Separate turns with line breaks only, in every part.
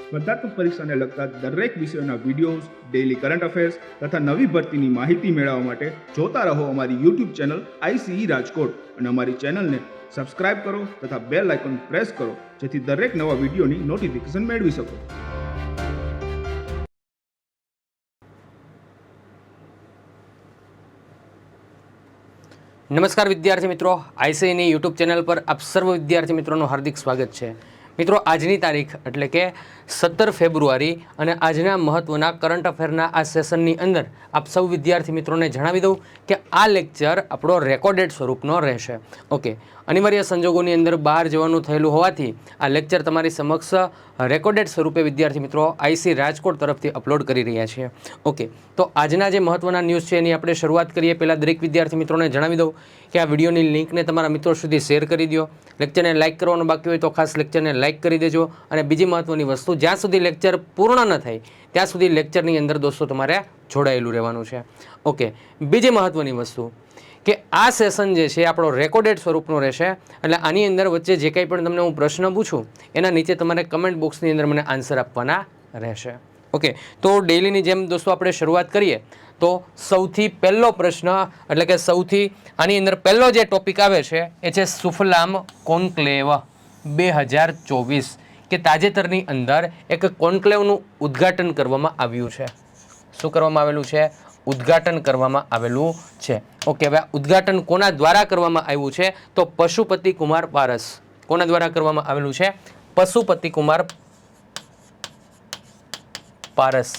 સ્પર્ધાત્મક પરીક્ષાને લગતા દરેક વિષયોના વિડીયોઝ, ડેઇલી કરંટ અફેર્સ તથા નવી ભરતીની માહિતી મેળવવા માટે જોતા રહો અમારી યુટ્યુબ ચેનલ ICE રાજકોટ અને અમારી ચેનલને સબસ્ક્રાઇબ કરો તથા બેલ આઇકોન પ્રેસ કરો જેથી દરેક નવા વિડીયોની નોટિફિકેશન મેળવી શકો.
નમસ્કાર વિદ્યાર્થી મિત્રો, ICEની યુટ્યુબ ચેનલ પર આપ સર્વ વિદ્યાર્થી મિત્રોનું હાર્દિક સ્વાગત છે. મિત્રો, આજની તારીખ એટલે કે 17 ફેબ્રુઆરી અને આજના મહત્ત્વના કરંટ અફેરના આ સેશનની અંદર આપ સૌ વિદ્યાર્થી મિત્રોને જણાવી દઉં કે આ લેક્ચર આપણો રેકોર્ડેડ સ્વરૂપનો રહેશે. ઓકે, અનિવાર્ય સંજોગોની અંદર બહાર જવાનું થયેલું હોવાથી આ લેક્ચર તમારી સમક્ષ રેકોર્ડેડ સ્વરૂપે વિદ્યાર્થી મિત્રો ICE રાજકોટ તરફથી અપલોડ કરી રહ્યા છીએ. ઓકે, તો આજના જે મહત્ત્વના ન્યૂઝ છે એની આપણે શરૂઆત કરીએ. પહેલાં દરેક વિદ્યાર્થી મિત્રોને જણાવી દઉં કે આ વિડીયોની લિંકને તમારા મિત્રો સુધી શેર કરી દો. લેક્ચરને લાઇક કરવાનું બાકી હોય તો ખાસ લેક્ચરને લાઇક કરી દેજો. અને બીજી મહત્ત્વની વસ્તુ, જ્યાં સુધી લેક્ચર પૂર્ણ ન થાય ત્યાં સુધી લેક્ચરની અંદર દોસ્તો તમારે જોડાયેલું રહેવાનું છે. ઓકે, બીજી મહત્ત્વની વસ્તુ કે આ સેશન જે છે આપણો રેકોર્ડેડ સ્વરૂપનો રહેશે. એટલે આની અંદર વચ્ચે જે કંઈ પણ તમને હું પ્રશ્ન પૂછું એના નીચે તમારે કમેન્ટ બોક્સની અંદર મને આન્સર આપવાના રહેશે. ઓકે, તો ડેઇલીની જેમ દોસ્તો આપણે શરૂઆત કરીએ તો સૌથી પહેલો પ્રશ્ન એટલે કે સૌથી આની અંદર પહેલો જે ટોપિક આવે છે એ છે સુફલામ કોન્ક્લેવ 2024 કે તાજેતરની અંદર એક કોન્ક્લેવનું ઉદ્ઘાટન કરવામાં આવ્યું છે. શું કરવામાં આવેલું છે? ઉદ્ઘાટન કરવામાં આવેલું છે. ઓકે, હવે ઉદ્ઘાટન કોના દ્વારા કરવામાં આવ્યું છે? તો પશુપતિ કુમાર પારસ. કોના દ્વારા કરવામાં આવેલું છે? પશુપતિ કુમાર પારસ.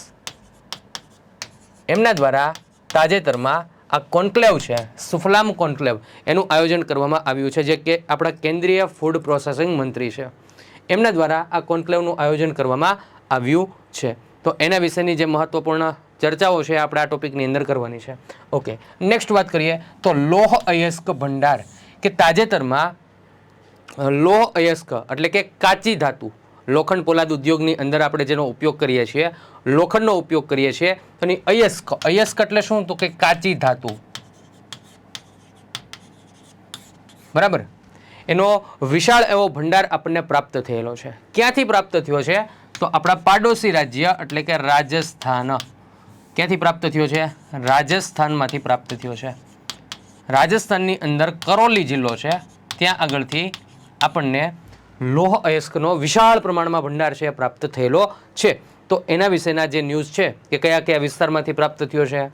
એમના દ્વારા તાજેતરમાં આ કોન્ક્લેવ છે, સુફલામ કોન્ક્લેવ, એનું આયોજન કરવામાં આવ્યું છે, જે કે આપણા કેન્દ્રીય ફૂડ પ્રોસેસિંગ મંત્રી છે. એમના દ્વારા આ કોન્ક્લેવનું આયોજન કરવામાં આવ્યું છે. તો એના વિશેની જે મહત્વપૂર્ણ ચર્ચાઓ છે આપણે આ ટોપિકની અંદર કરવાની છે. ઓકે, નેક્સ્ટ વાત કરીએ તો લોહ અયસ્ક ભંડાર કે તાજેતરમાં લોહ અયસ્ક એટલે કે કાચી ધાતુ, લોખંડ પોલાદ ઉદ્યોગની અંદર આપણે જેનો ઉપયોગ કરીએ છીએ, લોખંડનો ઉપયોગ કરીએ છીએ, અને અયસ્ક, અયસ્ક એટલે શું? તો કે કાચી ધાતુ. બરાબર, એનો વિશાળ એવો ભંડાર આપણને પ્રાપ્ત થયેલો છે. ક્યાંથી પ્રાપ્ત થયો છે? તો આપણા પાડોશી રાજ્ય એટલે કે રાજસ્થાન. ક્યાંથી પ્રાપ્ત થયો છે? રાજસ્થાનમાંથી પ્રાપ્ત થયો છે. રાજસ્થાનની અંદર કરૌલી જિલ્લો છે, ત્યાં આગળથી આપણને લોહ અયસ્કનો વિશાળ પ્રમાણમાં ભંડાર છે પ્રાપ્ત થયેલો છે. તો એના વિશેના જે ન્યૂઝ છે કે કયા કયા વિસ્તારમાંથી પ્રાપ્ત થયો છે,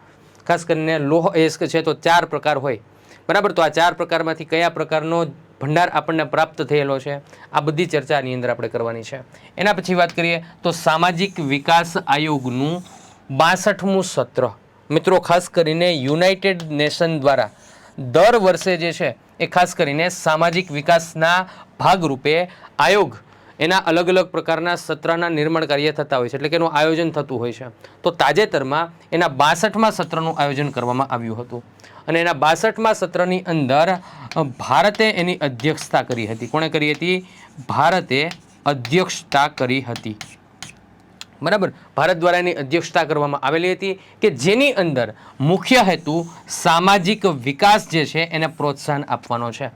ખાસ કરીને લોહ અયસ્ક છે તો 4 પ્રકાર હોય. બરાબર, તો આ 4 પ્રકારમાંથી કયા પ્રકારનો ભંડાર આપણને પ્રાપ્ત થયેલો છે, આ બધી ચર્ચાની અંદર આપણે કરવાની છે. એના પછી વાત કરીએ તો સામાજિક વિકાસ આયોગનું 62મું સત્ર. મિત્રો, ખાસ કરીને યુનાઇટેડ નેશન દ્વારા દર વર્ષે જે છે એ ખાસ કરીને સામાજિક વિકાસના ભાગરૂપે આયોગ એના અલગ અલગ પ્રકારના સત્રના નિર્માણ કાર્ય થતા હોય છે, એટલે કે એનું આયોજન થતું હોય છે. તો તાજેતરમાં એના 62મા સત્રનું આયોજન કરવામાં આવ્યું હતું અને એના 62મા સત્રની અંદર ભારતે એની અધ્યક્ષતા કરી હતી. કોણે કરી હતી? ભારતે અધ્યક્ષતા કરી હતી. બરાબર, ભારત દ્વારા એની અધ્યક્ષતા કરવામાં આવેલી હતી કે જેની અંદર મુખ્ય હેતુ સામાજિક વિકાસ જે છે એને પ્રોત્સાહન આપવાનો છે.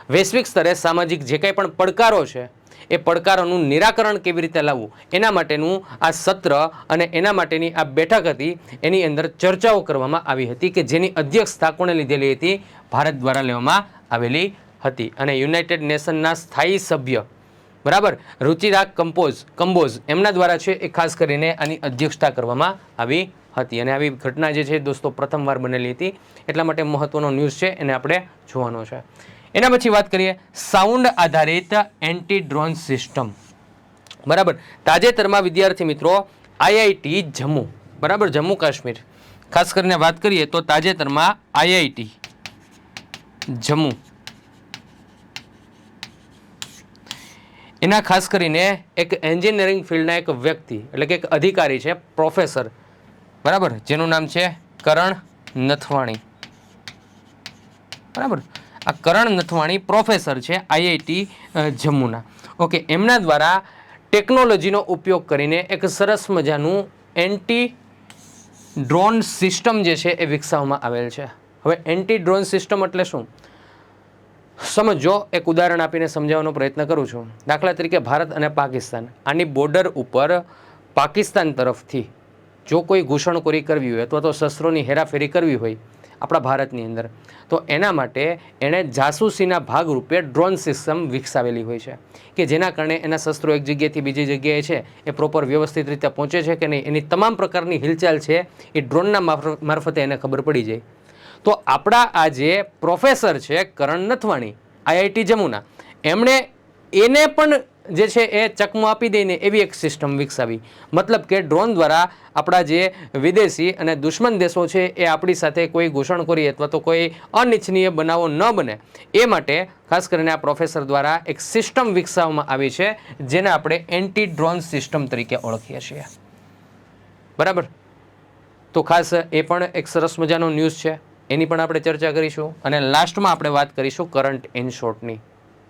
વૈશ્વિક સ્તરે સામાજિક જે કંઈ પણ પડકારો છે એ પડકારોનું નિરાકરણ કેવી રીતે લાવવું એના માટેનું આ સત્ર અને એના માટેની આ બેઠક હતી. એની અંદર ચર્ચાઓ કરવામાં આવી હતી કે જેની અધ્યક્ષતા કોણે લીધેલી હતી? ભારત દ્વારા લેવામાં આવેલી હતી. અને યુનાઇટેડ નેશનના સ્થાયી સભ્ય બરાબર રુચિરા કંબોઝ એમના દ્વારા છે એ ખાસ કરીને આની અધ્યક્ષતા કરવામાં આવી હતી. અને આવી ઘટના જે છે દોસ્તો પ્રથમવાર બનેલી હતી, એટલા માટે મહત્વનો ન્યૂઝ છે એને આપણે જોવાનો છે. એના પછી વાત કરીએ સાઉન્ડ આધારિત એન્ટી ડ્રોન સિસ્ટમ. બરાબર, તાજેતરમાં વિદ્યાર્થી મિત્રો IIT જમ્મુ, બરાબર જમ્મુ કાશ્મીર, ખાસ કરીને વાત કરીએ તો તાજેતરમાં IIT જમ્મુ એના ખાસ કરીને એક એન્જિનિયરિંગ ફિલ્ડના એક વ્યક્તિ એટલે કે એક અધિકારી છે, પ્રોફેસર, બરાબર, જેનું નામ છે કરણ નથવાણી. બરાબર, આ કરણ નથવાણી પ્રોફેસર છે IIT જમ્મુના. ઓકે, એમના દ્વારા ટેકનોલોજીનો ઉપયોગ કરીને એક સરસ મજાનું એન્ટી ડ્રોન સિસ્ટમ જે છે એ વિકસાવવામાં આવેલ છે. હવે એન્ટી ડ્રોન સિસ્ટમ એટલે શું? સમજો, એક ઉદાહરણ આપીને સમજાવવાનો પ્રયત્ન કરું છું. દાખલા તરીકે ભારત અને પાકિસ્તાન, આની બોર્ડર ઉપર પાકિસ્તાન તરફથી જો કોઈ ઘૂસણખોરી કરવી હોય અથવા તો શસ્ત્રોની હેરાફેરી કરવી હોય આપણા ભારતની અંદર, તો એના માટે એણે જાસૂસીના ભાગરૂપે ડ્રોન સિસ્ટમ વિકસાવેલી હોય છે કે જેના કારણે એના શસ્ત્રો એક જગ્યાએથી બીજી જગ્યાએ છે એ પ્રોપર વ્યવસ્થિત રીતે પહોંચે છે કે નહીં, એની તમામ પ્રકારની હિલચાલ છે એ ડ્રોનના મારફતે એને ખબર પડી જાય. તો આપણા આ જે પ્રોફેસર છે કરણ નથવાણી, IIT જમુના, એમણે એને પણ જે છે એ ચકમો આપી દઈને એવી એક સિસ્ટમ વિકસાવી. મતલબ કે ડ્રોન દ્વારા આપણા જે વિદેશી અને દુશ્મન દેશો છે એ આપણી સાથે કોઈ ઘૂસણખોરી અથવા તો કોઈ અનિચ્છનીય બનાવો ન બને એ માટે ખાસ કરીને આ પ્રોફેસર દ્વારા એક સિસ્ટમ વિકસાવવામાં આવી છે જેને આપણે એન્ટી ડ્રોન સિસ્ટમ તરીકે ઓળખીએ છીએ. બરાબર? તો ખાસ એ પણ એક સરસ મજાનો ન્યૂઝ છે, એની પણ આપણે ચર્ચા કરીશું અને લાસ્ટમાં આપણે વાત કરીશું કરંટ ઇન શોર્ટની.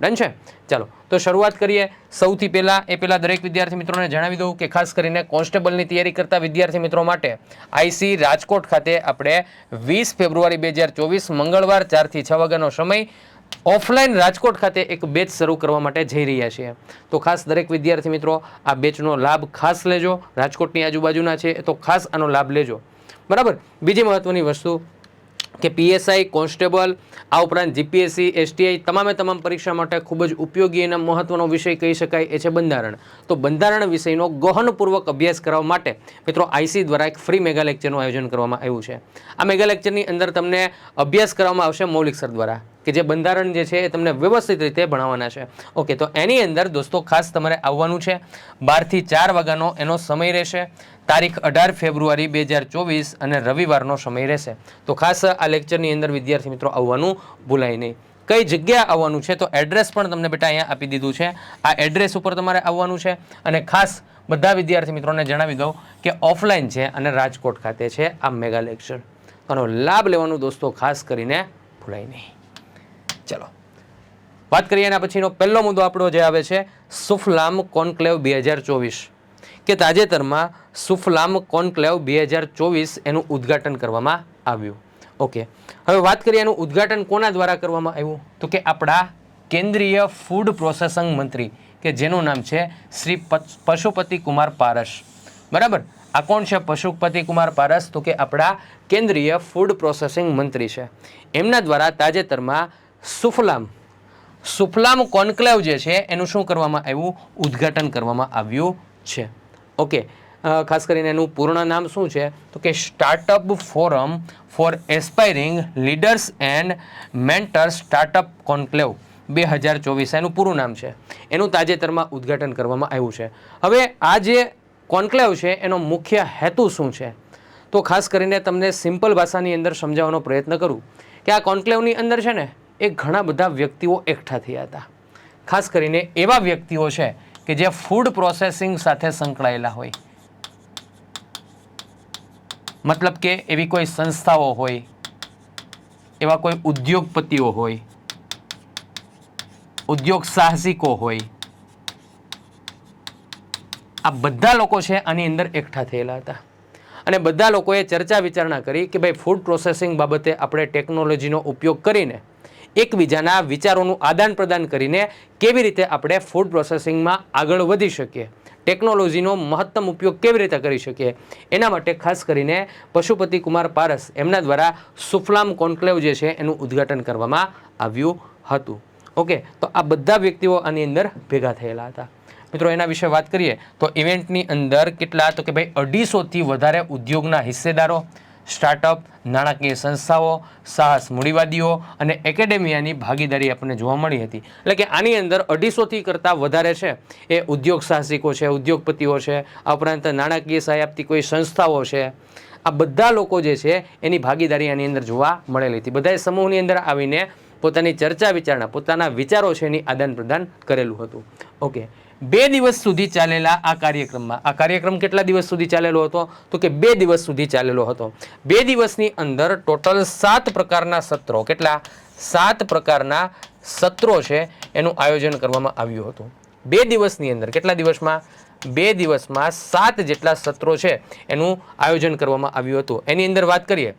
ડન છે? ચાલો તો શરૂઆત કરીએ. સૌથી પહેલાં દરેક વિદ્યાર્થી મિત્રોને જણાવી દઉં કે ખાસ કરીને કોન્સ્ટેબલની તૈયારી કરતા વિદ્યાર્થી મિત્રો માટે IC રાજકોટ ખાતે આપણે 20 ફેબ્રુઆરી 2024 મંગળવાર 4 થી 6 વાગ્યાનો સમય ઓફલાઈન રાજકોટ ખાતે એક બેચ શરૂ કરવા માટે જઈ રહ્યા છીએ. તો ખાસ દરેક વિદ્યાર્થી મિત્રો આ બેચનો લાભ ખાસ લેજો. રાજકોટની આજુબાજુના છે તો ખાસ આનો લાભ લેજો. બરાબર? બીજી મહત્વની વસ્તુ કે PSI, કોન્સ્ટેબલ, આ ઉપરાંત GPSC, STI તમામ પરીક્ષા માટે ખૂબ જ ઉપયોગી અને મહત્વનો વિષય કહી શકાય એ છે બંધારણ. તો બંધારણ વિષયનો ગહનપૂર્વક અભ્યાસ કરવા માટે મિત્રો IC દ્વારા એક ફ્રી મેગા લેક્ચરનું આયોજન કરવામાં આવ્યું છે. આ મેગા લેક્ચરની અંદર તમને અભ્યાસ કરવામાં આવશે મૌલિક સર દ્વારા કે જે બંધારણ જે છે એ તમને વ્યવસ્થિત રીતે ભણાવવાના છે. ઓકે, તો એની અંદર દોસ્તો ખાસ તમારે આવવાનું છે. 12 થી 4 વાગ્યાનો એનો સમય રહેશે. તારીખ 18 ફેબ્રુઆરી 2024 અને રવિવારનો સમય રહેશે. તો ખાસ આ લેક્ચરની અંદર વિદ્યાર્થી મિત્રો આવવાનું ભૂલાય નહીં. કઈ જગ્યા આવવાનું છે તો એડ્રેસ પણ તમને બેટા અહીંયા આપી દીધું છે. આ એડ્રેસ ઉપર તમારે આવવાનું છે અને ખાસ બધા વિદ્યાર્થી મિત્રોને જણાવી દઉં કે ઓફલાઈન છે અને રાજકોટ ખાતે છે આ મેગા લેક્ચર. આનો લાભ લેવાનું દોસ્તો ખાસ કરીને ભૂલાય નહીં. ચલો વાત કરીએ. એના પછીનો પહેલો મુદ્દો આપણો જે આવે છે સુફલામ કોન્ક્લેવ 2024 કે તાજેતરમાં સુફલામ કોન્ક્લેવ 2024 એનું ઉદ્ઘાટન કરવામાં આવ્યું. ઓકે, હવે વાત કરીએ એનું ઉદ્ઘાટન કોના દ્વારા કરવામાં આવ્યું તો કે આપણા કેન્દ્રીય ફૂડ પ્રોસેસિંગ મંત્રી કે જેનું નામ છે શ્રી પશુપતિ કુમાર પારસ. બરાબર? આ કોણ છે પશુપતિ કુમાર પારસ? તો કે આપણા કેન્દ્રીય ફૂડ પ્રોસેસિંગ મંત્રી છે. એમના દ્વારા તાજેતરમાં સુફલામ કોન્ક્લેવ જે છે એનું શું કરવામાં આવ્યું? ઉદ્ઘાટન કરવામાં આવ્યું છે. ઓકે, ખાસ કરીને એનું પૂર્ણ નામ શું છે તો કે startup forum four aspiring leaders and mentors startup conclave 2024 એનું પૂરું નામ છે. એનું તાજેતરમાં ઉદ્ઘાટન કરવામાં આવ્યું છે. હવે આ જે કોન્ક્લેવ છે એનો મુખ્ય હેતુ શું છે તો ખાસ કરીને તમને સિમ્પલ ભાષાની અંદર સમજાવવાનો પ્રયત્ન કરું કે આ કોન્ક્લેવની અંદર છે ને એ ઘણા બધા વ્યક્તિઓ એકઠા થયા હતા. ખાસ કરીને એવા વ્યક્તિઓ છે કે જે ફૂડ પ્રોસેસિંગ સાથે સંકળાયેલા હોય. મતલબ કે એવી કોઈ સંસ્થાઓ હોય, એવા કોઈ ઉદ્યોગપતિઓ હોય, ઉદ્યોગ સાહસિકો હોય, આ બધા લોકો છે આની અંદર એકઠા થયેલા હતા અને બધા લોકોએ ચર્ચા વિચારણા કરી કે ભાઈ ફૂડ પ્રોસેસિંગ બાબતે આપણે ટેકનોલોજીનો ઉપયોગ કરીને એકબીજાના વિચારોનું આદાન પ્રદાન કરીને કેવી રીતે આપણે ફૂડ પ્રોસેસિંગમાં આગળ વધી શકીએ, ટેકનોલોજીનો મહત્તમ ઉપયોગ કેવી રીતે કરી શકીએ, એના માટે ખાસ કરીને પશુપતિ કુમાર પારસ એમના દ્વારા સુફલામ કોન્ક્લેવ જે છે એનું ઉદ્ઘાટન કરવામાં આવ્યું હતું. ઓકે, તો આ બધા વ્યક્તિઓ આની અંદર ભેગા થયેલા હતા. મિત્રો એના વિશે વાત કરીએ તો ઇવેન્ટની અંદર કેટલા તો કે ભાઈ 250થી વધારે ઉદ્યોગના હિસ્સેદારો, સ્ટાર્ટઅપ, નાણાકીય સંસ્થાઓ, સાહસ મૂડીવાદીઓ અને એકેડેમિયાની ભાગીદારી આપણને જોવા મળી હતી. એટલે કે આની અંદર 250થી કરતાં વધારે છે એ ઉદ્યોગ સાહસિકો છે, ઉદ્યોગપતિઓ છે, આ ઉપરાંત નાણાકીય સહાય આપતી કોઈ સંસ્થાઓ છે. આ બધા લોકો જે છે એની ભાગીદારી આની અંદર જોવા મળેલી હતી. બધાએ સમૂહની અંદર આવીને પોતાની ચર્ચા વિચારણા, પોતાના વિચારો છે એની આદાન પ્રદાન કરેલું હતું. ઓકે, 2 દિવસ સુધી ચાલેલા આ કાર્યક્રમમાં, આ કાર્યક્રમ કેટલા દિવસ સુધી ચાલેલો હતો તો કે 2 દિવસ સુધી ચાલેલો હતો. 2 દિવસની અંદર ટોટલ 7 પ્રકારના સત્રો, કેટલા 7 પ્રકારના સત્રો છે એનું આયોજન કરવામાં આવ્યું હતું. 2 દિવસની અંદર કેટલા દિવસમાં? 2 દિવસમાં 7 જેટલા સત્રો છે એનું આયોજન કરવામાં આવ્યું હતું. એની અંદર વાત કરીએ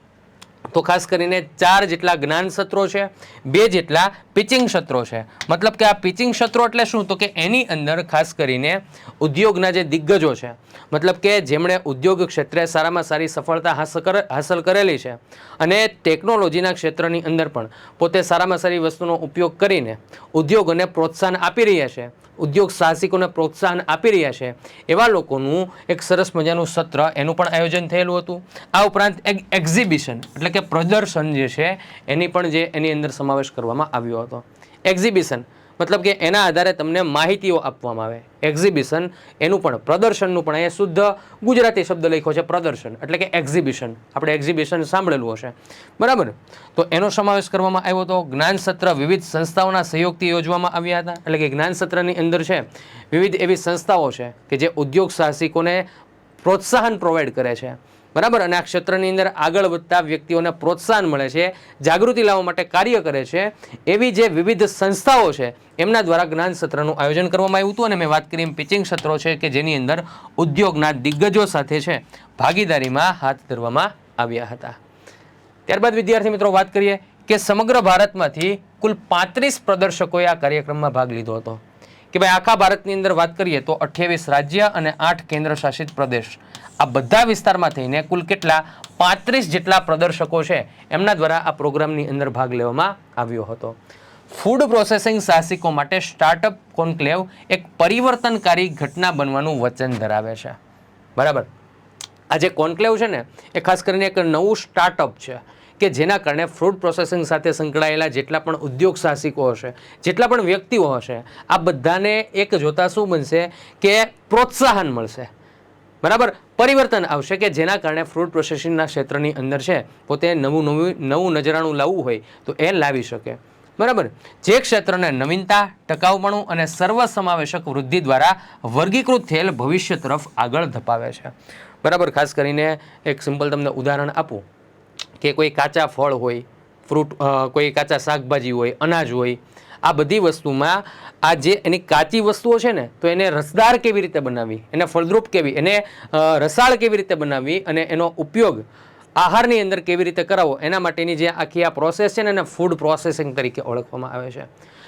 તો ખાસ કરીને 4 જેટલા જ્ઞાન સત્રો છે, 2 જેટલા પિચિંગ ક્ષેત્રો છે. મતલબ કે આ પિચિંગ ક્ષેત્રો એટલે શું? તો કે એની અંદર ખાસ કરીને ઉદ્યોગના જે દિગ્ગજો છે, મતલબ કે જેમણે ઉદ્યોગ ક્ષેત્રે સારામાં સારી સફળતા હાંસલ કરેલી છે અને ટેકનોલોજીના ક્ષેત્રની અંદર પણ પોતે સારામાં સારી વસ્તુનો ઉપયોગ કરીને ઉદ્યોગોને પ્રોત્સાહન આપી રહ્યા છે, ઉદ્યોગ સાહસિકોને પ્રોત્સાહન આપી રહ્યા છે, એવા લોકોનું એક સરસ મજાનું સત્ર એનું પણ આયોજન થયેલું હતું. આ ઉપરાંત એક એક્ઝિબિશન એટલે કે પ્રદર્શન જે છે એની પણ જે એની અંદર સમાવેશ કરવામાં આવ્યો હતો. એક્ઝિબિશન મતલબ કે એના આધારે તમને માહિતીઓ આપવામાં આવે. એક્ઝિબિશન એનું પણ પ્રદર્શનનું પણ અહીંયા શુદ્ધ ગુજરાતી શબ્દ લખ્યો છે પ્રદર્શન એટલે કે એક્ઝિબિશન. આપણે એક્ઝિબિશન સાંભળેલું હશે, બરાબર? તો એનો સમાવેશ કરવામાં આવ્યો હતો. જ્ઞાન સત્ર વિવિધ સંસ્થાઓના સહયોગથી યોજવામાં આવ્યા હતા. એટલે કે જ્ઞાન સત્રની અંદર છે વિવિધ એવી સંસ્થાઓ છે કે જે ઉદ્યોગ સાહસિકોને પ્રોત્સાહન પ્રોવાઈડ કરે છે, બરાબર? અને આ ક્ષેત્રની અંદર આગળ વધતા વ્યક્તિઓને પ્રોત્સાહન મળે છે, જાગૃતિ લાવવા માટે કાર્ય કરે છે, એવી જે વિવિધ સંસ્થાઓ છે એમના દ્વારા જ્ઞાન સત્રનું આયોજન કરવામાં આવ્યું હતું. અને મેં વાત કરી એમ પિચિંગ સત્રો છે કે જેની અંદર ઉદ્યોગના દિગ્ગજો સાથે છે ભાગીદારીમાં હાથ ધરવામાં આવ્યા હતા. ત્યારબાદ વિદ્યાર્થી મિત્રો વાત કરીએ કે સમગ્ર ભારતમાંથી કુલ 35 પ્રદર્શકોએ આ કાર્યક્રમમાં ભાગ લીધો હતો. કે ભાઈ આખા ભારતની અંદર વાત કરીએ તો 28 રાજ્ય અને 8 કેન્દ્ર શાસિત પ્રદેશ, આ બધા વિસ્તારમાં થઈને કુલ કેટલા 35 જેટલા પ્રદર્શકો છે એમના દ્વારા આ પ્રોગ્રામની અંદર ભાગ લેવામાં આવ્યો હતો. ફૂડ પ્રોસેસિંગ સાહસિકો માટે સ્ટાર્ટઅપ કોન્ક્લેવ એક પરિવર્તનકારી ઘટના બનવાનું વચન ધરાવે છે, બરાબર? આ જે કોન્ક્લેવ છે ને એ ખાસ કરીને એક નવું સ્ટાર્ટઅપ છે કે જેના કારણે ફૂડ પ્રોસેસિંગ સાથે સંકળાયેલા જેટલા પણ ઉદ્યોગ સાહસિકો હશે, જેટલા પણ વ્યક્તિઓ હશે, આ બધાને એક જોતા શું બનશે કે પ્રોત્સાહન મળશે, બરાબર? પરિવર્તન આવશે કે જેના કારણે ફૂડ પ્રોસેસિંગના ક્ષેત્રની અંદર છે પોતે નવું નજરાણું લાવવું હોય તો એ લાવી શકે, બરાબર? જે ક્ષેત્રને નવીનતા, ટકાઉપણું અને સર્વસમાવેશક વૃદ્ધિ દ્વારા વર્ગીકૃત થયેલ ભવિષ્ય તરફ આગળ ધપાવે છે, બરાબર? ખાસ કરીને એક સિમ્પલ તમને ઉદાહરણ આપું કે કોઈ કાચા ફળ હોય, ફ્રૂટ, કોઈ કાચા શાકભાજી હોય, અનાજ હોય, આ બધી વસ્તુમાં આ જે એની કાચી વસ્તુઓ છે ને તો એને રસદાર કેવી રીતે બનાવવી, એને ફળદ્રુપ કેવી, એને રસાળ કેવી રીતે બનાવવી અને એનો ઉપયોગ આહારની અંદર કેવી રીતે કરાવવો, એના માટેની જે આખી આ પ્રોસેસ છે ને એને ફૂડ પ્રોસેસિંગ તરીકે ઓળખવામાં આવે છે.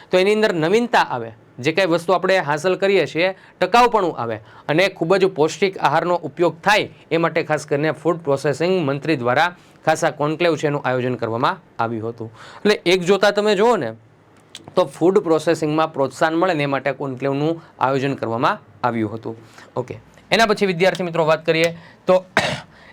તો એની અંદર નવીનતા આવે, જે કાંઈ વસ્તુ આપણે હાંસલ કરીએ છીએ ટકાઉપણું આવે અને ખૂબ જ પૌષ્ટિક આહારનો ઉપયોગ થાય એ માટે ખાસ કરીને ફૂડ પ્રોસેસિંગ મંત્રી દ્વારા ખાસ આ કોન્ક્લેવ છે એનું આયોજન કરવામાં આવ્યું હતું. એટલે એક જોતા તમે જુઓ ને તો ફૂડ પ્રોસેસિંગમાં પ્રોત્સાહન મળે ને એ માટે કોન્ક્લેવનું આયોજન કરવામાં આવ્યું હતું. ઓકે, એના પછી વિદ્યાર્થી મિત્રો વાત કરીએ તો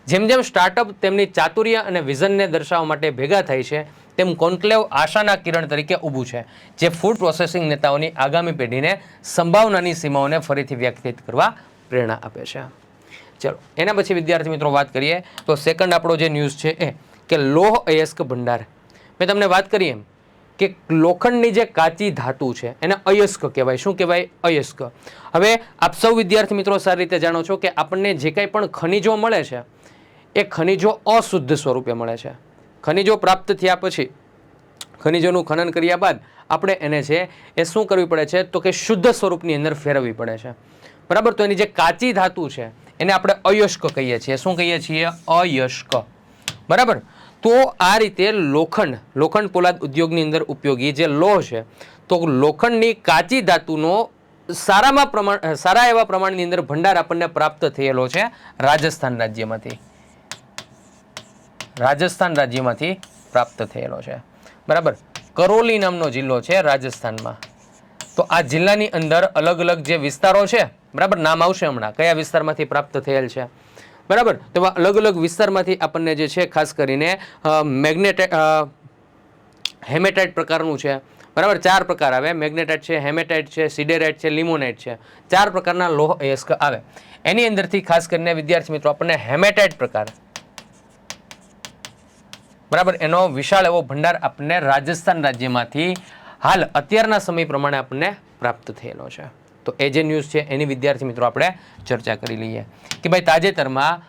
જેમ જેમ સ્ટાર્ટઅપ તેમની ચાતુર્ય અને વિઝનને દર્શાવવા માટે ભેગા થાય છે તેમ કોન્ક્લેવ આશાના કિરણ તરીકે ઊભું છે, જે ફૂડ પ્રોસેસિંગ નેતાઓની આગામી પેઢીને સંભાવનાની સીમાઓને ફરીથી વ્યાખ્યાયિત કરવા પ્રેરણા આપે છે. ચલો એના પછી વિદ્યાર્થી મિત્રો વાત કરીએ તો સેકન્ડ આપણો જે ન્યૂઝ છે એ કે લોહ અયસ્ક ભંડાર. મેં તમને વાત કરી એમ કે લોખંડની જે કાચી ધાતુ છે એને અયસ્ક કહેવાય. શું કહેવાય? અયસ્ક. હવે આપ સૌ વિદ્યાર્થી મિત્રો સારી રીતે જાણો છો કે આપણને જે કંઈ પણ ખનિજો મળે છે એ ખનિજો અશુદ્ધ સ્વરૂપે મળે છે. ખનિજો પ્રાપ્ત થયા પછી ખનિજોનું ખનન કર્યા બાદ આપણે એને છે એ શું કરવી પડે છે તો કે શુદ્ધ સ્વરૂપની અંદર ફેરવવી પડે છે, બરાબર? તો એની જે કાચી ધાતુ છે એને આપણે અયસ્ક કહીએ છીએ. શું કહીએ છીએ? અયસ્ક, બરાબર? તો આ રીતે લોખંડ પોલાદ ઉદ્યોગની અંદર ઉપયોગી જે લોહ છે તો લોખંડની કાચી ધાતુનો સારા એવા પ્રમાણની અંદર ભંડાર આપણને પ્રાપ્ત થયેલો છે રાજસ્થાન રાજ્યમાંથી પ્રાપ્ત થયેલો છે, બરાબર? કરોલી નામનો જિલ્લો છે રાજસ્થાનમાં. તો આ જિલ્લાની અંદર અલગ અલગ જે વિસ્તારો છે, બરાબર, નામ આવશે હમણાં કયા વિસ્તારમાંથી પ્રાપ્ત થયેલ છે, બરાબર? તો અલગ અલગ વિસ્તારમાંથી આપણને જે છે ખાસ કરીને હેમેટાઇટ પ્રકારનું છે, બરાબર? 4 પ્રકાર આવે, મેગ્નેટાઇટ છે, હેમેટાઇટ છે, સિડેરાઇટ છે, લિમોનાઇટ છે, 4 પ્રકારના લોહ અયસ્ક આવે. એની અંદરથી ખાસ કરીને વિદ્યાર્થી મિત્રો આપણને હેમેટાઇટ પ્રકાર, બરાબર, એનો વિશાળ એવો ભંડાર આપણને રાજસ્થાન રાજ્યમાંથી હાલ અત્યારના સમય પ્રમાણે આપણને પ્રાપ્ત થયેલો છે. તો એ જે ન્યૂઝ છે એની વિદ્યાર્થી મિત્રો આપણે ચર્ચા કરી લઈએ કે ભાઈ તાજેતરમાં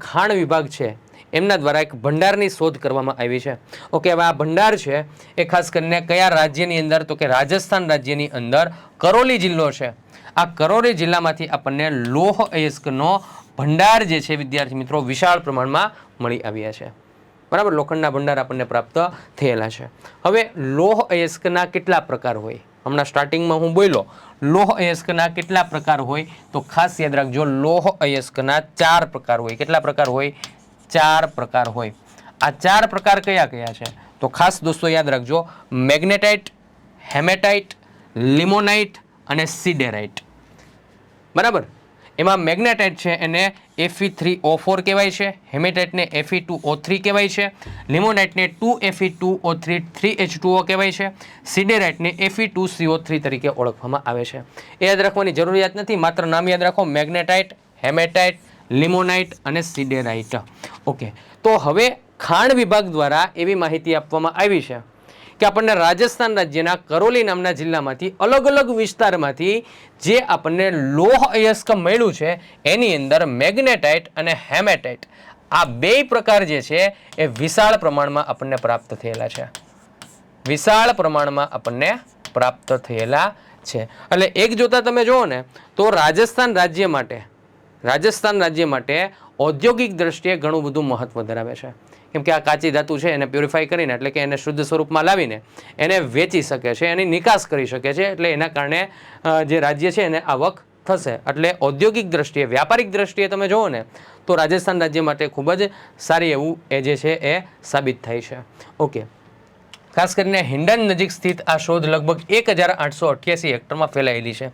ખાણ વિભાગ છે એમના દ્વારા એક ભંડારની શોધ કરવામાં આવી છે. ઓકે, હવે આ ભંડાર છે એ ખાસ કરીને કયા રાજ્યની અંદર તો કે રાજસ્થાન રાજ્યની અંદર કરોલી જિલ્લો છે. આ કરોલી જિલ્લામાંથી આપણને લોહ અયસ્કનો ભંડાર જે છે વિદ્યાર્થી મિત્રો વિશાળ પ્રમાણમાં મળી આવ્યા છે, બરાબર, લોખંડના ભંડાર આપણને પ્રાપ્ત થયેલા છે. હવે લોહ અયસ્કના કેટલા પ્રકાર હોય? હમણાં સ્ટાર્ટિંગમાં હું બોલ્યો લોહ અયસ્કના કેટલા પ્રકાર હોય, તો ખાસ યાદ રાખજો લોહ અયસ્કના 4 પ્રકાર હોય. કેટલા પ્રકાર હોય? 4 પ્રકાર હોય. આ 4 પ્રકાર કયા કયા છે? તો ખાસ દોસ્તો યાદ રાખજો, મેગ્નેટાઇટ, હેમેટાઇટ, લિમોનાઇટ અને સિડેરાઇટ. બરાબર, એમાં મેગ્નેટાઇટ છે એને Fe3O4 કહેવાય છે, હેમેટાઇટને Fe2O3 કહેવાય છે, લિમોનાઇટને 2Fe2O3 3H2O કહેવાય છે, સિડેરાઇટને Fe2CO3 તરીકે ઓળખવામાં આવે છે. એ યાદ રાખવાની જરૂરિયાત નથી, માત્ર નામ યાદ રાખો, મેગ્નેટાઇટ, હેમેટાઇટ, લિમોનાઇટ અને સિડેરાઇટ. ઓકે, તો હવે ખાણ વિભાગ દ્વારા એવી માહિતી આપવામાં આવી છે કે આપણને રાજસ્થાન રાજ્યના કરોલી નામના જિલ્લામાંથી અલગ અલગ વિસ્તારમાંથી જે આપણને લોહ અયસ્ક મળ્યું છે એની અંદર મેગ્નેટાઇટ અને હેમેટાઇટ આ 2 પ્રકાર જે છે એ વિશાળ પ્રમાણમાં આપણને પ્રાપ્ત થયેલા છે. વિશાળ પ્રમાણમાં આપણને પ્રાપ્ત થયેલા છે. એટલે એક જોતા તમે જુઓ ને તો રાજસ્થાન રાજ્ય માટે ઔદ્યોગિક દ્રષ્ટિએ ઘણું બધું મહત્વ ધરાવે છે. કેમ કે આ કાચી ધાતુ છે એને પ્યોરિફાઈ કરીને એટલે કે એને શુદ્ધ સ્વરૂપમાં લાવીને એને વેચી શકે છે, એની નિકાસ કરી શકે છે. એટલે એના કારણે જે રાજ્ય છે એને આવક થશે. એટલે ઔદ્યોગિક દ્રષ્ટિએ, વ્યાપારિક દ્રષ્ટિએ તમે જુઓ ને તો રાજસ્થાન રાજ્ય માટે ખૂબ જ સારી એવું એ જે છે એ સાબિત થાય છે. ઓકે, ખાસ કરીને હિંડન નજીક સ્થિત આ શોધ લગભગ 1888 હેક્ટરમાં ફેલાયેલી છે.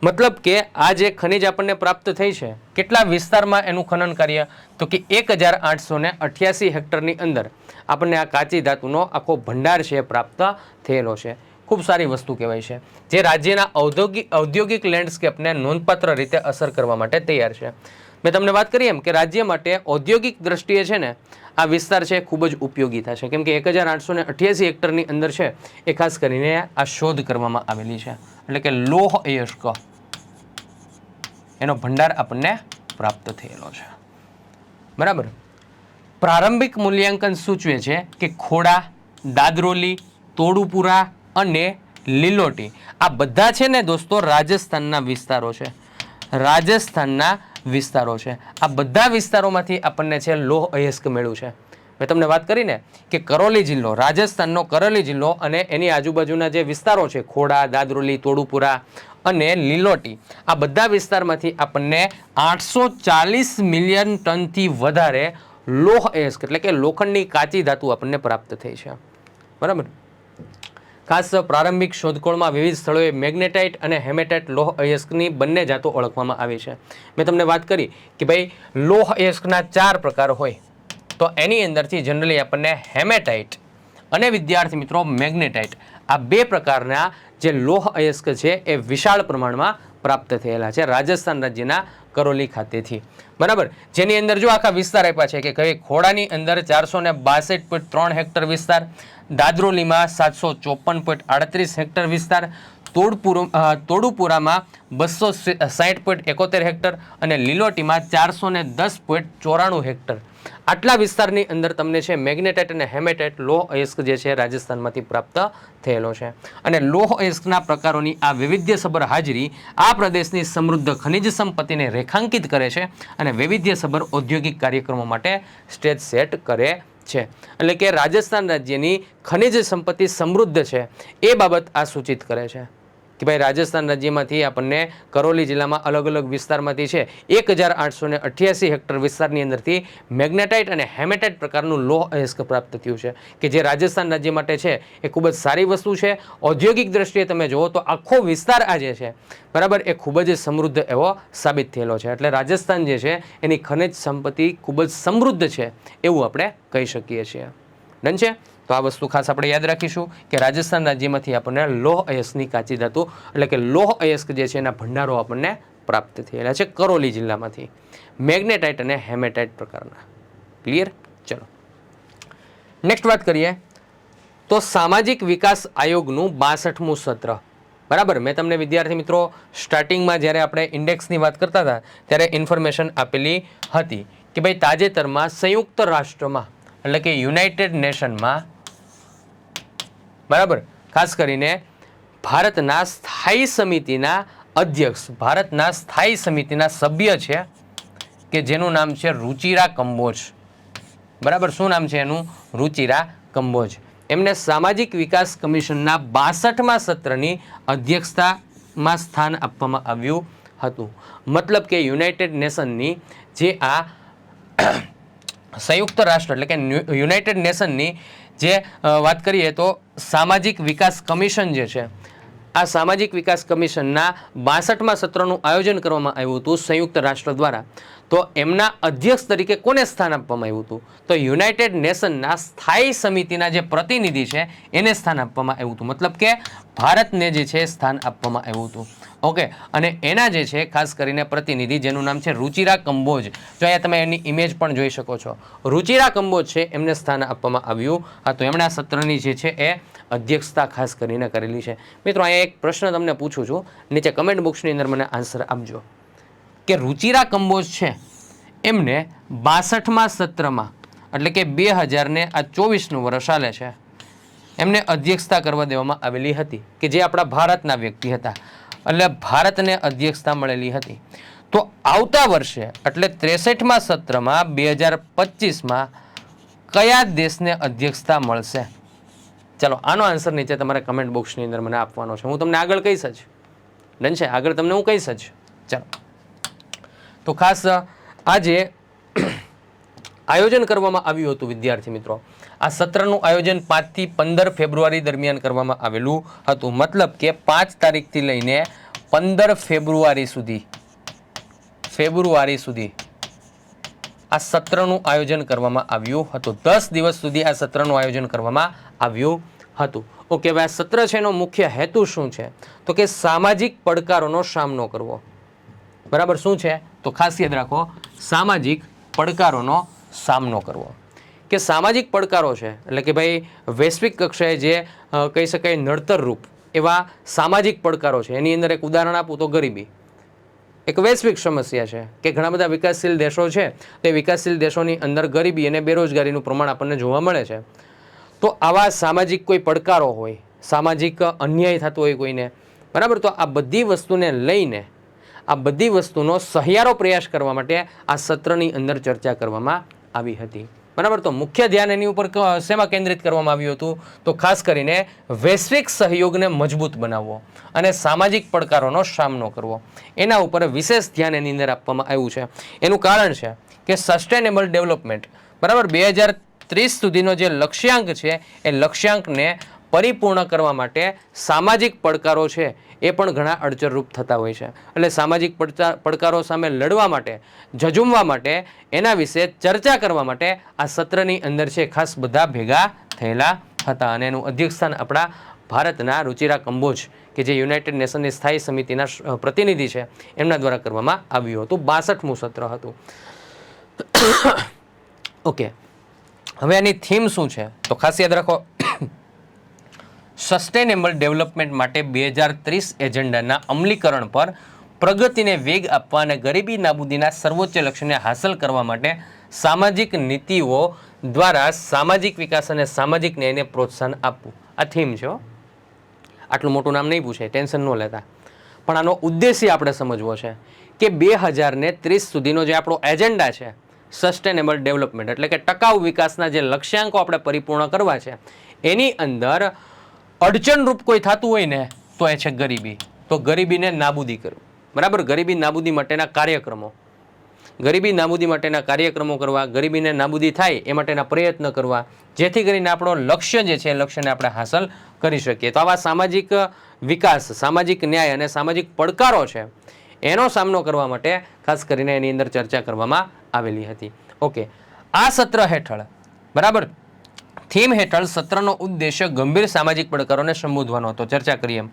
મતલબ કે આ જે ખનિજ આપણને પ્રાપ્ત થઈ છે, કેટલા વિસ્તારમાં એનું ખનન કાર્ય, તો કે 1888 હેક્ટરની અંદર આપણને આ કાચી ધાતુનો આખો ભંડાર છે પ્રાપ્ત થયેલો છે. ખૂબ સારી વસ્તુ કહેવાય છે, જે રાજ્યના ઔદ્યોગિક લેન્ડસ્કેપને નોંધપાત્ર રીતે અસર કરવા માટે તૈયાર છે. મેં તમને વાત કરી એમ કે રાજ્ય માટે ઔદ્યોગિક દ્રષ્ટિએ છે ને આ વિસ્તાર છે ખૂબ જ ઉપયોગી થશે, કેમ કે 1888 હેક્ટરની અંદર છે એ ખાસ કરીને આ શોધ કરવામાં આવેલી છે. એટલે કે લોહ અયસ્ક એનો ભંડાર આપણને પ્રાપ્ત થયેલો છે. બરાબર, પ્રારંભિક મૂલ્યાંકન સૂચવે છે કે ખોડા, દાદરોલી, તોડુપુરા અને લીલોટી આ બધા છે ને દોસ્તો રાજસ્થાનના વિસ્તારો છે. રાજસ્થાનના વિસ્તારો છે. આ બધા વિસ્તારોમાંથી આપણને છે લોહ અયસ્ક મળ્યું છે. મેં તમને વાત કરી ને કે કરોલી જિલ્લો, રાજસ્થાનનો કરોલી જિલ્લો અને એની આજુબાજુના જે વિસ્તારો છે ખોડા, દાદરોલી, તોડુપુરા અને લીલોટી આ બધા વિસ્તારમાંથી આપણને 840 મિલિયન ટનથી વધારે લોહ અયસ્ક એટલે કે લોખંડની કાચી ધાતુ આપણને પ્રાપ્ત થઈ છે. બરાબર, ખાસ પ્રારંભિક શોધખોળમાં વિવિધ સ્થળોએ મેગ્નેટાઇટ અને હેમેટાઇટ લોહ અયસ્કની બંને જાતો ઓળખવામાં આવી છે. મેં તમને વાત કરી કે ભાઈ લોહ અયસ્કના 4 પ્રકાર હોય, તો એની અંદરથી જનરલી આપણને હેમેટાઇટ અને વિદ્યાર્થી મિત્રો મેગ્નેટાઇટ આ 2 પ્રકારના જે લોહ અયસ્ક છે એ વિશાળ પ્રમાણમાં પ્રાપ્ત થયેલા છે રાજસ્થાન રાજ્યના કરોલી ખાતેથી. બરાબર, જેની અંદર જો આખા વિસ્તાર આપ્યા છે કે કઈ ખોડાની અંદર 462.3 હેક્ટર વિસ્તાર, દાદરોલીમાં 754.38 હેક્ટર વિસ્તાર, તોડુપુરામાં 260.71 હેક્ટર અને લીલોટીમાં 410.94 હેક્ટર. આટલા વિસ્તારની અંદર તમને છે મેગ્નેટાઇટ અને હેમેટાઇટ લોહ અયસ્ક જે છે રાજસ્થાનમાંથી પ્રાપ્ત થયેલો છે. અને લોહ અયસ્કના પ્રકારોની આ વૈવિધ્યસભર હાજરી આ પ્રદેશની સમૃદ્ધ ખનિજ સંપત્તિને રેખાંકિત કરે છે અને વૈવિધ્યસભર ઔદ્યોગિક કાર્યક્રમો માટે સ્ટેજ સેટ કરે છે. એટલે કે રાજસ્થાન રાજ્યની ખનિજ સંપત્તિ સમૃદ્ધ છે એ બાબત આ સૂચિત કરે છે કે ભાઈ રાજસ્થાન રાજ્યમાંથી આપણને કરોલી જિલ્લામાં અલગ અલગ વિસ્તારમાંથી છે 1888 હેક્ટર વિસ્તારની અંદરથી મેગ્નેટાઇટ અને હેમેટાઇટ પ્રકારનું લોહ અયસ્ક પ્રાપ્ત થયું છે કે જે રાજસ્થાન રાજ્ય માટે છે એ ખૂબ જ સારી વસ્તુ છે. ઔદ્યોગિક દ્રષ્ટિએ તમે જુઓ તો આખો વિસ્તાર આ જે છે બરાબર એ ખૂબ જ સમૃદ્ધ એવો સાબિત થયેલો છે. એટલે રાજસ્થાન જે છે એની ખનિજ સંપત્તિ ખૂબ જ સમૃદ્ધ છે એવું આપણે કહી શકીએ છીએ. ડન છે? તો આ વસ્તુ ખાસ આપણે યાદ રાખીશું કે રાજસ્થાન રાજ્યમાંથી આપણને લોહ અયસ્કની કાચી ધાતુ એટલે કે લોહ અયસ્ક જે છે એના ભંડારો આપણને પ્રાપ્ત થયેલા છે કરોલી જિલ્લામાંથી મેગ્નેટાઇટ અને હેમેટાઇટ પ્રકારના. ક્લિયર? ચલો નેક્સ્ટ વાત કરીએ તો સામાજિક વિકાસ આયોગનું 62મું સત્ર. બરાબર, મેં તમને વિદ્યાર્થી મિત્રો સ્ટાર્ટિંગમાં જ્યારે આપણે ઇન્ડેક્સની વાત કરતા હતા ત્યારે ઇન્ફોર્મેશન આપેલી હતી કે ભાઈ તાજેતરમાં સંયુક્ત રાષ્ટ્રમાં એટલે કે યુનાઇટેડ નેશનમાં બરાબર ખાસ કરીને ભારતના સ્થાયી સમિતિના અધ્યક્ષ, ભારતના સ્થાયી સમિતિના સભ્ય છે કે જેનું નામ છે રુચિરા કંબોજ. બરાબર, શું નામ છે એનું? રુચિરા કંબોજ. એમને સામાજિક વિકાસ કમિશનના 62મા સત્રની અધ્યક્ષતામાં સ્થાન આપવામાં આવ્યું હતું. મતલબ કે યુનાઇટેડ નેશનની જે આ સંયુક્ત રાષ્ટ્ર એટલે કે યુનાઇટેડ નેશનની જે વાત કરીએ તો સામાજિક વિકાસ કમિશન જે છે, આ સામાજિક વિકાસ કમિશનના 62મા સત્રનું આયોજન કરવામાં આવ્યું હતું સંયુક્ત રાષ્ટ્ર દ્વારા. તો એમના અધ્યક્ષ તરીકે કોને સ્થાન આપવામાં આવ્યું હતું? તો યુનાઇટેડ નેશનના સ્થાયી સમિતિના જે પ્રતિનિધિ છે એને સ્થાન આપવામાં આવ્યું હતું. મતલબ કે ભારતને જે છે સ્થાન આપવામાં આવ્યું હતું. ઓકે, અને એના જે છે ખાસ કરીને પ્રતિનિધિ જેનું નામ છે રુચિરા કંબોજ. જો અહીંયા તમે એની ઇમેજ પણ જોઈ શકો છો. રુચિરા કંબોજ છે એમને સ્થાન આપવામાં આવ્યું હતું. એમણે આ સત્રની જે છે એ અધ્યક્ષતા ખાસ કરીને કરેલી છે. મિત્રો, અહીંયા એક પ્રશ્ન તમને પૂછું છું, નીચે કમેન્ટ બોક્સની અંદર મને આન્સર આપજો કે રુચિરા કંબોજ છે એમને 62મા સત્રમાં એટલે કે 2024નું વર્ષ ચાલે છે, એમને અધ્યક્ષતા કરવા દેવામાં આવેલી હતી કે જે આપણા ભારતના વ્યક્તિ હતા, એટલે ભારતને અધ્યક્ષતા મળેલી હતી. તો આવતા વર્ષે એટલે 63મા સત્રમાં 2025માં કયા દેશને અધ્યક્ષતા મળશે? ચાલો, આનો આન્સર નીચે તમારે કમેન્ટ બોક્સની અંદર મને આપવાનો છે. હું તમને આગળ કહીશ જ. ડન છે? આગળ તમને હું કહીશ જ. ચાલો, તો ખાસ આજે આયોજન કરવામાં આવ્યું હતું વિદ્યાર્થી મિત્રો. આ સત્રનું આયોજન 5 થી 15 ફેબ્રુઆરી દરમિયાન કરવામાં આવેલું હતું. મતલબ કે 5 તારીખથી લઈને 15 ફેબ્રુઆરી સુધી આ સત્રનું આયોજન કરવામાં આવ્યું હતું. 10 દિવસ સુધી આ સત્રનું આયોજન કરવામાં આવ્યું હતું. ઓકે, હવે આ સત્ર છે એનો મુખ્ય હેતુ શું છે? તો કે સામાજિક પડકારોનો સામનો કરવો. બરાબર, શું છે? તો ખાસ યાદ રાખો, સામાજિક પડકારોનો સામનો કરવો. કે સામાજિક પડકારો છે એટલે કે ભાઈ વૈશ્વિક કક્ષાએ જે કહી શકાય નડતર રૂપ એવા સામાજિક પડકારો છે. એની અંદર એક ઉદાહરણ આપું તો ગરીબી એક વૈશ્વિક સમસ્યા છે કે ઘણા બધા વિકાસશીલ દેશો છે તે વિકાસશીલ દેશોની અંદર ગરીબી અને બેરોજગારીનું પ્રમાણ આપણને જોવા મળે છે. તો આવા સામાજિક કોઈ પડકારો હોય, સામાજિક અન્યાય થતો હોય કોઈને, બરાબર, તો આ બધી વસ્તુને લઈને આ બધી વસ્તુનો સહિયારો પ્રયાસ કરવા માટે આ સત્રની અંદર ચર્ચા કરવામાં આવી હતી. બરાબર, તો મુખ્ય ધ્યાન એની ઉપર શેમાં કેન્દ્રિત કરવામાં આવ્યું હતું? તો ખાસ કરીને વૈશ્વિક સહયોગને મજબૂત બનાવવો અને સામાજિક પડકારોનો સામનો કરવો, એના ઉપર વિશેષ ધ્યાન એની અંદર આપવામાં આવ્યું છે. એનું કારણ છે કે સસ્ટેનેબલ ડેવલપમેન્ટ, બરાબર, 2030 સુધીનો જે લક્ષ્યાંક છે એ લક્ષ્યાંકને પરિપૂર્ણ કરવા માટે સામાજિક પડકારો છે એ પણ ઘણા અડચણરૂપ થતા હોય છે. એટલે સામાજિક પડકારો સામે લડવા માટે, ઝઝૂમવા માટે, એના વિશે ચર્ચા કરવા માટે આ સત્રની અંદર છે ખાસ બધા ભેગા થયેલા હતા. અને એનું અધ્યક્ષસ્થાન આપણા ભારતના રુચિરા કંબોજ કે જે યુનાઇટેડ નેશનની સ્થાયી સમિતિના પ્રતિનિધિ છે એમના દ્વારા કરવામાં આવ્યું હતું. 62મું સત્ર હતું. ઓકે, હવે આની થીમ શું છે? તો ખાસ યાદ રાખો, સસ્ટેનેબલ ડેવલપમેન્ટ માટે 2030 એજન્ડાના અમલીકરણ પર પ્રગતિને વેગ આપવા અને ગરીબી નાબૂદીના સર્વોચ્ચ લક્ષ્યને હાંસલ કરવા માટે સામાજિક નીતિઓ દ્વારા સામાજિક વિકાસ અને સામાજિક ન્યાયને પ્રોત્સાહન આપવું. આ થીમ છે. આટલું મોટું નામ નહીં પૂછે, ટેન્શન ન લેતા, પણ આનો ઉદ્દેશ્ય આપણે સમજવો છે કે 2030 સુધીનો જે આપણો એજન્ડા છે સસ્ટેનેબલ ડેવલપમેન્ટ એટલે કે ટકાઉ વિકાસના જે લક્ષ્યાંકો આપણે પરિપૂર્ણ કરવા છે એની અંદર અડચણરૂપ કોઈ થતું હોય ને તો એ છે ગરીબી. તો ગરીબીને નાબૂદી કરવી. બરાબર, ગરીબી નાબૂદી માટેના કાર્યક્રમો, ગરીબી નાબૂદી માટેના કાર્યક્રમો કરવા, ગરીબીને નાબૂદી થાય એ માટેના પ્રયત્ન કરવા, જેથી કરીને આપણો લક્ષ્ય જે છે એ લક્ષ્યને આપણે હાંસલ કરી શકીએ. તો આવા સામાજિક વિકાસ, સામાજિક ન્યાય અને સામાજિક પડકારો છે એનો સામનો કરવા માટે ખાસ કરીને એની અંદર ચર્ચા કરવામાં આવેલી હતી. ઓકે, આ સત્ર હેઠળ, બરાબર, થીમ હેઠળ સત્રનો ઉદ્દેશ્ય ગંભીર સામાજિક પડકારોને સંબોધવાનો હતો. ચર્ચા કરીએ એમ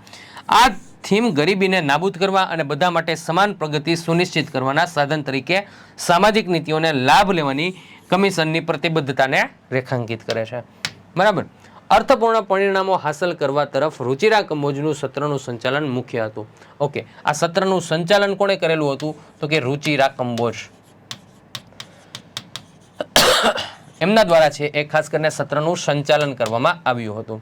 આ થીમ ગરીબીને નાબૂદ કરવા અને બધા માટે સમાન પ્રગતિ સુનિશ્ચિત કરવાના સાધન તરીકે સામાજિક નીતિઓને લાભ લેવાની કમિશનની પ્રતિબદ્ધતાને રેખાંકિત કરે છે. બરાબર, અર્થપૂર્ણ પરિણામો હાંસલ કરવા તરફ રુચિરા કંબોજનું સત્રનું સંચાલન મુખ્ય હતું. ઓકે, આ સત્રનું સંચાલન કોણે કરેલું હતું? તો કે રુચિરા કંબોજ. એમના દ્વારા છે એ ખાસ કરીને સત્રનું સંચાલન કરવામાં આવ્યું હતું.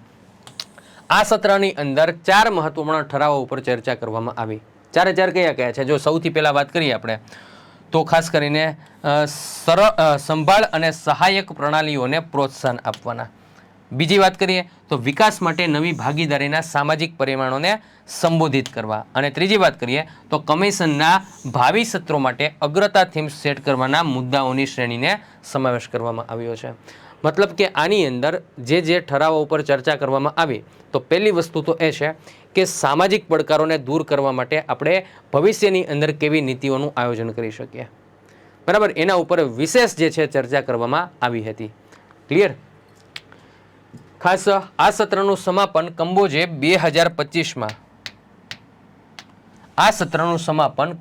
આ સત્રની અંદર 4 મહત્વપૂર્ણ ઠરાવો ઉપર ચર્ચા કરવામાં આવી. 4 કયા કયા છે? જો સૌથી પહેલા વાત કરીએ આપણે તો ખાસ કરીને સંભાળ અને સહાયક પ્રણાલીઓને પ્રોત્સાહન આપવાના. બીજી વાત કરીએ તો વિકાસ માટે નવી ભાગીદારીના સામાજિક પરિમાણોને સંબોધિત કરવા. અને ત્રીજી વાત કરીએ તો કમિશનના ભાવિ સત્રો માટે અગ્રતા થીમ્સ સેટ કરવાના મુદ્દાઓની શ્રેણીને સમાવેશ કરવામાં આવ્યો છે. મતલબ કે આની અંદર જે ઠરાવો ઉપર ચર્ચા કરવામાં આવી તો પહેલી વસ્તુ તો એ છે કે સામાજિક પડકારોને દૂર કરવા માટે આપણે ભવિષ્યની અંદર કેવી નીતિઓનું આયોજન કરી શકીએ. બરાબર, એના ઉપર વિશેષ જે છે ચર્ચા કરવામાં આવી હતી. ક્લિયર? ખાસ આ સત્રનું સમાપન કંબોજે 2025માં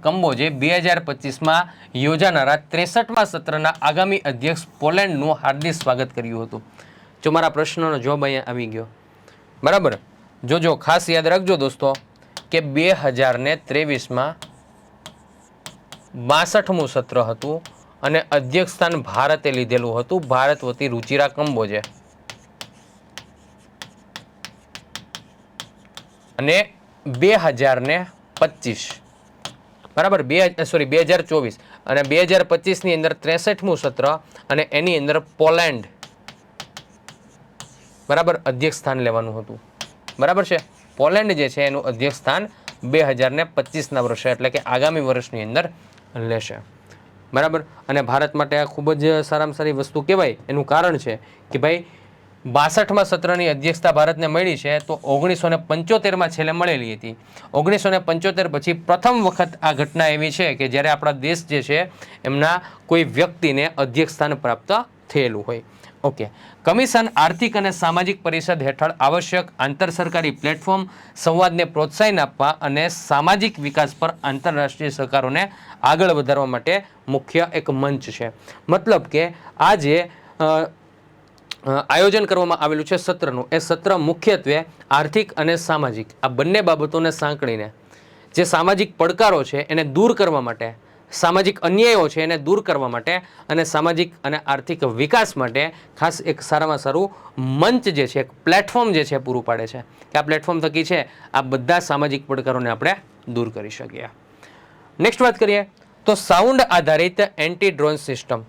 કંબોજે 2025માં યોજાનારા 63મા સત્રના આગામી અધ્યક્ષ પોલેન્ડનું હાર્દિક સ્વાગત કર્યું હતું. જો મારા પ્રશ્નનો જવાબ અહીંયા આવી ગયો. બરાબર, જોજો ખાસ યાદ રાખજો દોસ્તો કે 2023માં 62મું સત્ર હતું અને અધ્યક્ષ સ્થાન ભારતે લીધેલું હતું. ભારત વતી રુચિરા કંબોજે. અને 2025 બરાબર 2024 અને 2025ની અંદર 63મું સત્ર અને એની અંદર પોલેન્ડ બરાબર અધ્યક્ષ સ્થાન લેવાનું હતું. બરાબર છે, પોલેન્ડ જે છે એનું અધ્યક્ષ સ્થાન 2025ના વર્ષે એટલે કે આગામી વર્ષની અંદર લેશે. બરાબર, અને ભારત માટે આ ખૂબ જ સારામાં સારી વસ્તુ કહેવાય. એનું કારણ છે કે ભાઈ 62મા સત્રની અધ્યક્ષતા ભારતને મળી છે તો 1975માં છેલ્લે મળેલી હતી. 1975 પછી પ્રથમ વખત આ ઘટના એવી છે કે જ્યારે આપણા દેશ જે છે એમના કોઈ વ્યક્તિને અધ્યક્ષ સ્થાન પ્રાપ્ત થયેલું હોય. ઓકે, કમિશન આર્થિક અને સામાજિક પરિષદ હેઠળ આવશ્યક આંતર સરકારી પ્લેટફોર્મ સંવાદને પ્રોત્સાહન આપવા અને સામાજિક વિકાસ પર આંતરરાષ્ટ્રીય સહકારોને આગળ વધારવા માટે મુખ્ય એક મંચ છે. મતલબ કે આ જે આયોજન કરવામાં આવેલું છે સત્રનું, એ સત્ર મુખ્યત્વે આર્થિક અને સામાજિક આ બંને બાબતોને સાંકળીને જે સામાજિક પડકારો છે એને દૂર કરવા માટે, સામાજિક અન્યાયો છે એને દૂર કરવા માટે અને સામાજિક અને આર્થિક વિકાસ માટે ખાસ એક સારામાં સારું મંચ જે છે, એક પ્લેટફોર્મ જે છે પૂરું પાડે છે કે આ પ્લેટફોર્મ થકી છે આ બધા સામાજિક પડકારોને આપણે દૂર કરી શકીએ. નેક્સ્ટ વાત કરીએ તો સાઉન્ડ આધારિત એન્ટી ડ્રોન સિસ્ટમ.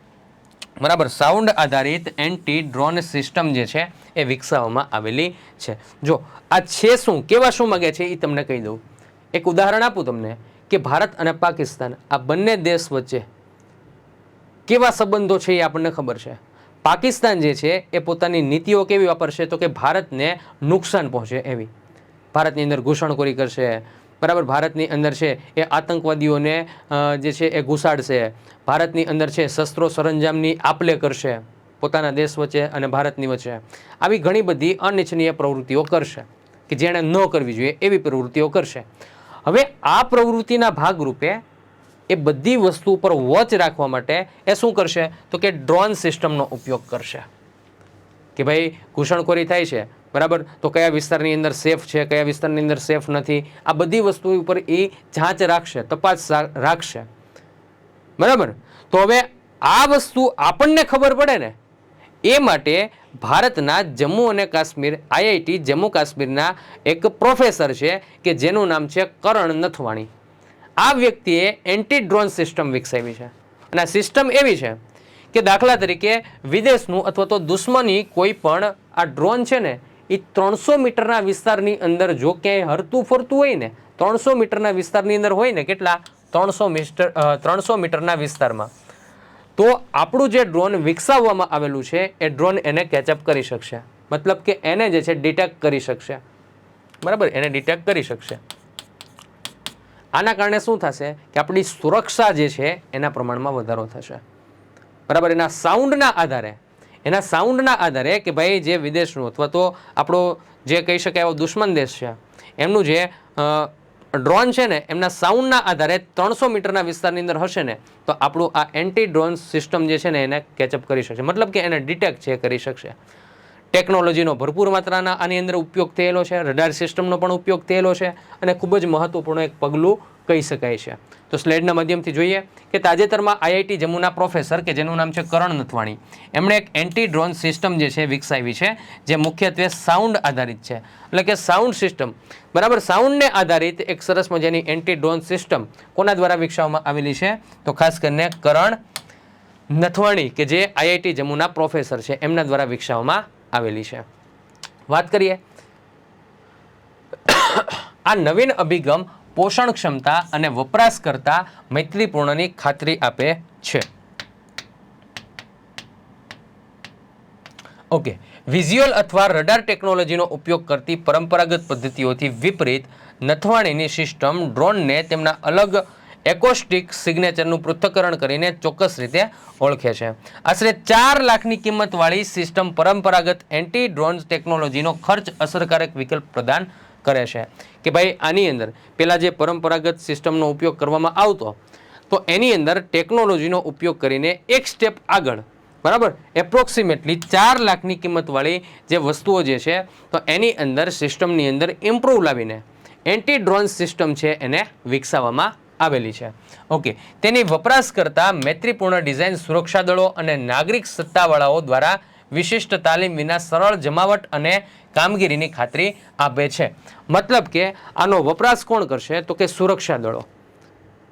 બરાબર, સાઉન્ડ આધારિત એન્ટી ડ્રોન સિસ્ટમ જે છે એ વિકસાવવામાં આવેલી છે. જો આ છે શું, કેવા શું માગે છે એ તમને કહી દઉં. એક ઉદાહરણ આપું તમને કે ભારત અને પાકિસ્તાન આ બંને દેશ વચ્ચે કેવા સંબંધો છે એ આપણને ખબર છે. પાકિસ્તાન જે છે એ પોતાની નીતિઓ કેવી વાપરશે તો કે ભારતને નુકસાન પહોંચે એવી. ભારતની અંદર ઘૂસણખોરી કરશે. બરાબર, ભારતની અંદર છે એ આતંકવાદીઓને જે છે એ ઘુસાડશે. ભારતની અંદર છે શસ્ત્રો સરંજામની આપલે કરશે પોતાના દેશ વચ્ચે અને ભારતની વચ્ચે. આવી ઘણી બધી અનિચ્છનીય પ્રવૃત્તિઓ કરશે કે જેણે ન કરવી જોઈએ એવી પ્રવૃત્તિઓ કરશે. હવે આ પ્રવૃત્તિના ભાગરૂપે એ બધી વસ્તુ ઉપર વોચ રાખવા માટે એ શું કરશે તો કે ડ્રોન સિસ્ટમનો ઉપયોગ કરશે કે ભાઈ ઘૂસણખોરી થાય છે, બરાબર, તો કયા વિસ્તારની અંદર સેફ છે, કયા વિસ્તારની અંદર સેફ નથી, આ બધી વસ્તુ ઉપર એ જાંચ રાખશે, તપાસ રાખશે. બરાબર, તો હવે આ વસ્તુ આપણને ખબર પડે ને એ માટે ભારતના જમ્મુ અને કાશ્મીર આઈઆઈટી જમ્મુ કાશ્મીરના એક પ્રોફેસર છે કે જેનું નામ છે કરણ નથવાણી. આ વ્યક્તિએ એન્ટી ડ્રોન સિસ્ટમ વિકસાવી છે અને આ સિસ્ટમ એવી છે કે દાખલા તરીકે વિદેશનું અથવા તો દુશ્મની કોઈ પણ આ ડ્રોન છે ને એ 300 મીટરના વિસ્તારની અંદર જો ક્યાંય હરતું ફરતું હોય ને 300 મીટરના વિસ્તારની અંદર હોય ને, કેટલા 300 મીટરના વિસ્તારમાં, તો આપણું જે ડ્રોન વિકસાવવામાં આવેલું છે એ ડ્રોન એને કેચઅપ કરી શકશે. મતલબ કે એને જે છે ડિટેક્ટ કરી શકશે. બરાબર, એને ડિટેક્ટ કરી શકશે. આના કારણે શું થશે કે આપણી સુરક્ષા જે છે એના પ્રમાણમાં વધારો થશે. બરાબર, એના સાઉન્ડના આધારે કે ભાઈ જે વિદેશનું અથવા તો આપણો જે કહી શકાય એવો દુશ્મન દેશ છે એમનું જે ડ્રોન છે ને એમના સાઉન્ડના આધારે 300 મીટરના વિસ્તારની અંદર હશે ને તો આપણું આ એન્ટી ડ્રોન સિસ્ટમ જે છે ને એને કેચઅપ કરી શકશે. મતલબ કે એને ડિટેક્ટ છે કરી શકશે. ટેકનોલોજીનો ભરપૂર માત્રાના આની અંદર ઉપયોગ થયેલો છે, રડાર સિસ્ટમનો પણ ઉપયોગ થયેલો છે અને ખૂબ જ મહત્વપૂર્ણ એક પગલું કહી શકાય છે. તો સ્લાઇડના માધ્યમથી જોઈએ કે તાજેતરમાં આઈઆઈટી જમ્મુના પ્રોફેસર કે જેનું નામ છે કરણ નથવાણી, એમણે એક એન્ટી ડ્રોન સિસ્ટમ જે છે વિકસાવી છે, જે મુખ્યત્વે સાઉન્ડ આધારિત છે. એટલે કે સાઉન્ડ સિસ્ટમ, બરાબર, સાઉન્ડને આધારિત એક સરસ મજાની એન્ટી ડ્રોન સિસ્ટમ કોના દ્વારા વિકસાવવામાં આવેલી છે? તો ખાસ કરીને કરણ નથવાણી કે જે આઈઆઈટી જમ્મુના પ્રોફેસર છે એમના દ્વારા વિકસાવવામાં આવેલી છે. વાત કરીએ, આ નવીન અભિગમ પોષણ ક્ષમતા અને વપરાશકર્તા મૈત્રીપૂર્ણની ખાતરી આપે છે. ઓકે, વિઝ્યુઅલ અથવા રડાર ટેકનોલોજીનો ઉપયોગ કરતી પરંપરાગત પદ્ધતિઓથી વિપરીત નથવાણીની સિસ્ટમ ડ્રોનને તેમના અલગ એકોસ્ટિક સિગ્નેચરનું પૃથ્થકરણ કરીને ચોક્કસ રીતે ઓળખે છે. આશરે 4 લાખની કિંમતવાળી સિસ્ટમ પરંપરાગત એન્ટી ડ્રોન ટેકનોલોજીનો ખર્ચ અસરકારક વિકલ્પ પ્રદાન કરે છે. કે ભાઈ આની અંદર પેલા જે પરંપરાગત સિસ્ટમનો ઉપયોગ કરવામાં આવતો, તો એની અંદર ટેકનોલોજીનો ઉપયોગ કરીને એક સ્ટેપ આગળ, બરાબર, એપ્રોક્સિમેટલી 4 લાખની કિંમતવાળી જે વસ્તુઓ જે છે તો એની અંદર સિસ્ટમની અંદર ઇમ્પ્રૂવ લાવીને એન્ટી ડ્રોન સિસ્ટમ છે એને વિકસાવવામાં આવેલી છે. ઓકે, તેની વપરાશકર્તા મૈત્રીપૂર્ણ ડિઝાઇન સુરક્ષા દળો અને નાગરિક સત્તાવાળાઓ દ્વારા વિશિષ્ટ તાલીમ વિના સરળ જમાવટ અને કામગીરીની ખાતરી આપે છે. મતલબ કે આનો વપરાશ કોણ કરશે? તો કે સુરક્ષા દળો,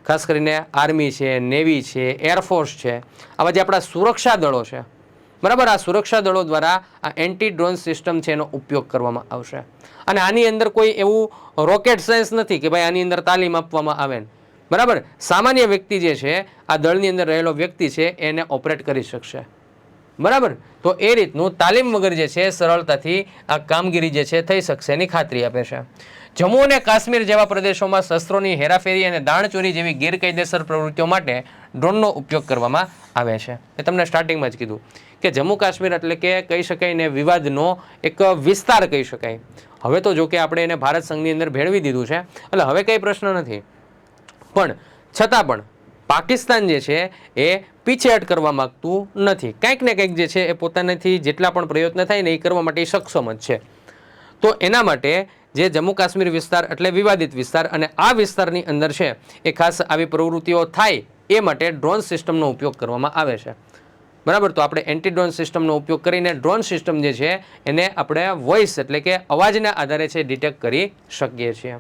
ખાસ કરીને આર્મી છે, નેવી છે, એરફોર્સ છે, આવા જે આપણા સુરક્ષા દળો છે, બરાબર, આ સુરક્ષા દળો દ્વારા આ એન્ટી ડ્રોન સિસ્ટમ છે એનો ઉપયોગ કરવામાં આવશે. અને આની અંદર કોઈ એવું રોકેટ સાયન્સ નથી કે ભાઈ આની અંદર તાલીમ આપવામાં આવે, બરાબર. સામાન્ય વ્યક્તિ જે છે, આ દળની અંદર રહેલો વ્યક્તિ છે એને ઓપરેટ કરી શકશે, બરાબર. તો એ રીતનું તાલીમ વગર જે છે સરળતાથી આ કામગીરી જે છે થઈ શકશે એની ખાતરી આપે છે. જમ્મુ અને કાશ્મીર જેવા પ્રદેશોમાં શસ્ત્રોની હેરાફેરી અને દાણચોરી જેવી ગેરકાયદેસર પ્રવૃત્તિઓ માટે ડ્રોનનો ઉપયોગ કરવામાં આવે છે. એ તમને સ્ટાર્ટિંગમાં જ કીધું કે જમ્મુ કાશ્મીર એટલે કે કહી શકાય ને વિવાદનો એક વિસ્તાર કહી શકાય. હવે તો જો કે આપણે એને ભારત સંઘની અંદર ભેળવી દીધું છે, એટલે હવે કંઈ પ્રશ્ન નથી. પણ છતાં પણ પાકિસ્તાન જે છે એ પીછેહટ કરવા માગતું નથી. કંઈક ને કંઈક જે છે એ પોતાનાથી જેટલા પણ પ્રયત્ન થાય ને એ કરવા માટે સક્ષમ જ છે. તો એના માટે જે જમ્મુ કાશ્મીર વિસ્તાર એટલે વિવાદિત વિસ્તાર, અને આ વિસ્તારની અંદર છે એ ખાસ આવી પ્રવૃત્તિઓ થાય એ માટે ડ્રોન સિસ્ટમનો ઉપયોગ કરવામાં આવે છે, બરાબર. તો આપણે એન્ટી ડ્રોન સિસ્ટમનો ઉપયોગ કરીને ડ્રોન સિસ્ટમ જે છે એને આપણે વોઇસ એટલે કે અવાજના આધારે છે ડિટેક્ટ કરી શકીએ છીએ.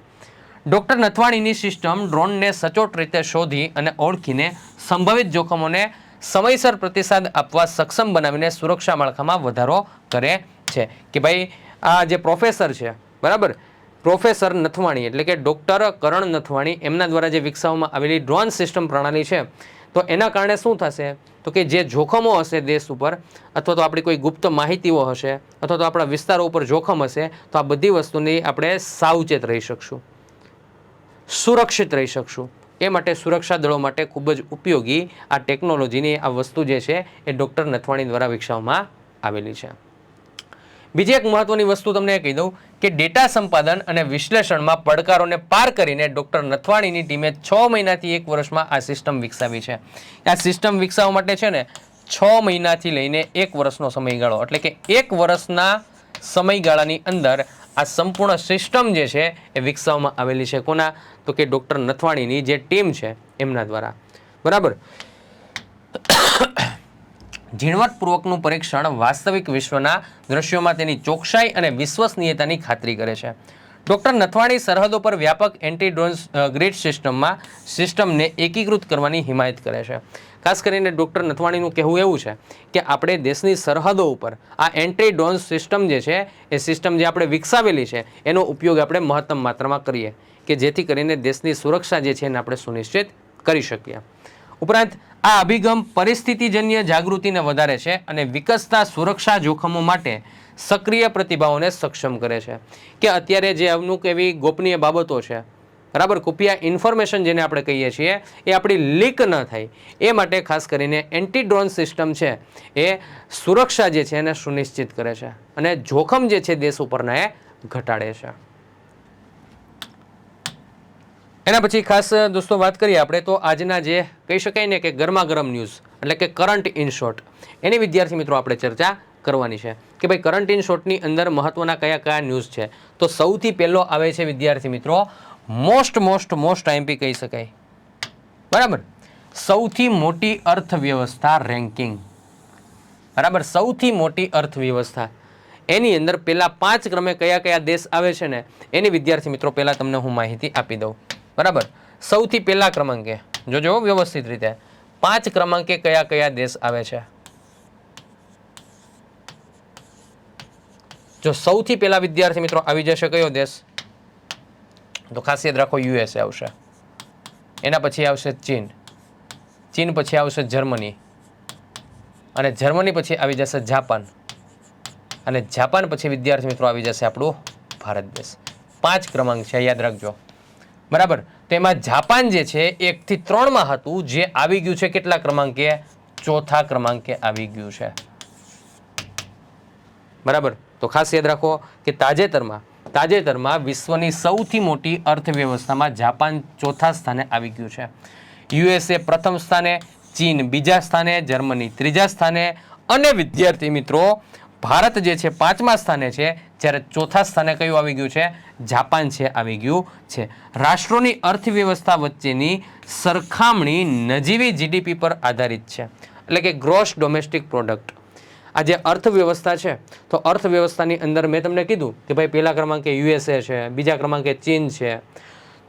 ડૉક્ટર નથવાણીની સિસ્ટમ ડ્રોનને સચોટ રીતે શોધી અને ઓળખીને સંભવિત જોખમોને સમયસર પ્રતિસાદ આપવા સક્ષમ બનાવીને સુરક્ષા માળખામાં વધારો કરે છે. કે ભાઈ આ જે પ્રોફેસર છે, બરાબર, પ્રોફેસર નથવાણી એટલે કે ડૉક્ટર કરણ નથવાણી એમના દ્વારા જે વિકસાવવામાં આવેલી ડ્રોન સિસ્ટમ પ્રણાલી છે, તો એના કારણે શું થશે? તો કે જે જોખમો હશે દેશ ઉપર, અથવા તો આપણી કોઈ ગુપ્ત માહિતીઓ હશે, અથવા તો આપણા વિસ્તારો ઉપર જોખમ હશે, તો આ બધી વસ્તુની આપણે સાવચેત રહી શકશું, સુરક્ષિત રહી શકશું. એ માટે સુરક્ષા દળો માટે ખૂબ જ ઉપયોગી આ ટેકનોલોજીની આ વસ્તુ જે છે એ ડૉક્ટર નથવાણી દ્વારા વિકસાવવામાં આવેલી છે. બીજી એક મહત્વની વસ્તુ તમને કહી દઉં કે ડેટા સંપાદન અને વિશ્લેષણમાં પડકારોને પાર કરીને ડૉક્ટર નથવાણીની ટીમે 6 મહિનાથી 1 વર્ષમાં આ સિસ્ટમ વિકસાવી છે. આ સિસ્ટમ વિકસાવવા માટે છે ને 6 મહિનાથી લઈને 1 વર્ષનો સમયગાળો, એટલે કે 1 વર્ષના સમયગાળાની અંદર આ સંપૂર્ણ સિસ્ટમ જે છે એ વિકસાવવામાં આવેલી છે. કોના? તો કે ડૉક્ટર નથવાણીની જે ટીમ છે એમના દ્વારા, બરાબર. ઝીણવટપૂર્વકનું પરીક્ષણ વાસ્તવિક વિશ્વના દ્રશ્યોમાં તેની ચોકસાઈ અને વિશ્વસનીયતાની ખાતરી કરે છે. ડૉક્ટર નથવાણી સરહદો પર વ્યાપક એન્ટી ડ્રોન ગ્રીડ સિસ્ટમને એકીકૃત કરવાની હિમાયત કરે છે. ખાસ કરીને ડૉક્ટર નથવાણીનું કહેવું એવું છે કે આપણે દેશની સરહદો ઉપર આ એન્ટી ડ્રોન સિસ્ટમ જે છે એ સિસ્ટમ જે આપણે વિકસાવેલી છે એનો ઉપયોગ આપણે મહત્તમ માત્રામાં કરીએ, કે જેથી કરીને દેશની સુરક્ષા જે છે એને આપણે સુનિશ્ચિત કરી શકીએ. ઉપરાંત આ અભિગમ પરિસ્થિતિજન્ય જાગૃતિને વધારે છે અને વિકસતા સુરક્ષા જોખમો માટે સક્રિય પ્રતિભાવોને સક્ષમ કરે છે. કે અત્યારે જે અમુક એવી ગોપનીય બાબતો છે, બરાબર, ખુફિયા ઇન્ફોર્મેશન જેને આપણે કહીએ છીએ એ આપણી લીક ન થાય એ માટે ખાસ કરીને એન્ટી ડ્રોન સિસ્ટમ છે એ સુરક્ષા જે છે એને સુનિશ્ચિત કરે છે અને જોખમ જે છે દેશ ઉપરના એ ઘટાડે છે. એના પછી ખાસ દોસ્તો વાત કરીએ આપણે તો આજના જે કહી શકાય ને કે ગરમા ગરમ ન્યૂઝ એટલે કે કરંટ ઇન શોર્ટ, એની વિદ્યાર્થી મિત્રો આપણે ચર્ચા કરવાની છે કે ભાઈ કરંટ ઇન શોર્ટની અંદર મહત્વના કયા કયા ન્યૂઝ છે. તો સૌથી પહેલો આવે છે વિદ્યાર્થી મિત્રો મોસ્ટ આઈએમપી કહી શકાય. બરાબર. સૌથી મોટી અર્થવ્યવસ્થા રેન્કિંગ. બરાબર. સૌથી મોટી અર્થવ્યવસ્થા એની અંદર પેલા 5 ક્રમે કયા કયા દેશ આવે છે ને એની વિદ્યાર્થી મિત્રો પહેલા તમને હું માહિતી આપી દઉં. બરાબર. સૌથી પહેલા ક્રમાંકે જોજો વ્યવસ્થિત રીતે 5 ક્રમાંકે કયા કયા દેશ આવે છે. જો સૌથી પહેલા વિદ્યાર્થી મિત્રો આવી જશે કયો દેશ, તો ખાસ યાદ રાખો યુએસએ આવશે. એના પછી આવશે ચીન, ચીન પછી આવશે જર્મની, અને જર્મની પછી આવી જશે જાપાન, અને જાપાન પછી વિદ્યાર્થી મિત્રો આવી જશે આપણું ભારત દેશ. 5 ક્રમાંક છે, યાદ રાખજો. બરાબર. તો એમાં જાપાન જે છે 1 થી 3 માં હતું, જે આવી ગયું છે કેટલા ક્રમાંકે, 4થા ક્રમાંકે આવી ગયું છે. બરાબર. તો ખાસ યાદ રાખો કે તાજેતરમાં વિશ્વની સૌથી મોટી અર્થવ્યવસ્થામાં જાપાન 4થા સ્થાને આવી ગયું છે. યુએસએ પ્રથમ સ્થાને, ચીન બીજા સ્થાને, જર્મની 3જા સ્થાને, અને વિદ્યાર્થી મિત્રો ભારત જે છે 5મા સ્થાને છે, જ્યારે 4થા સ્થાને કયું આવી ગયું છે, જાપાન છે આવી ગયું છે. રાષ્ટ્રોની અર્થવ્યવસ્થા વચ્ચેની સરખામણી નજીવી જીડીપી પર આધારિત છે, એટલે કે ગ્રોસ ડોમેસ્ટિક પ્રોડક્ટ. આ જે અર્થવ્યવસ્થા છે, તો અર્થવ્યવસ્થાની અંદર મેં તમને કીધું કે ભાઈ પહેલા ક્રમાંકે યુએસએ છે, બીજા ક્રમાંકે ચીન છે.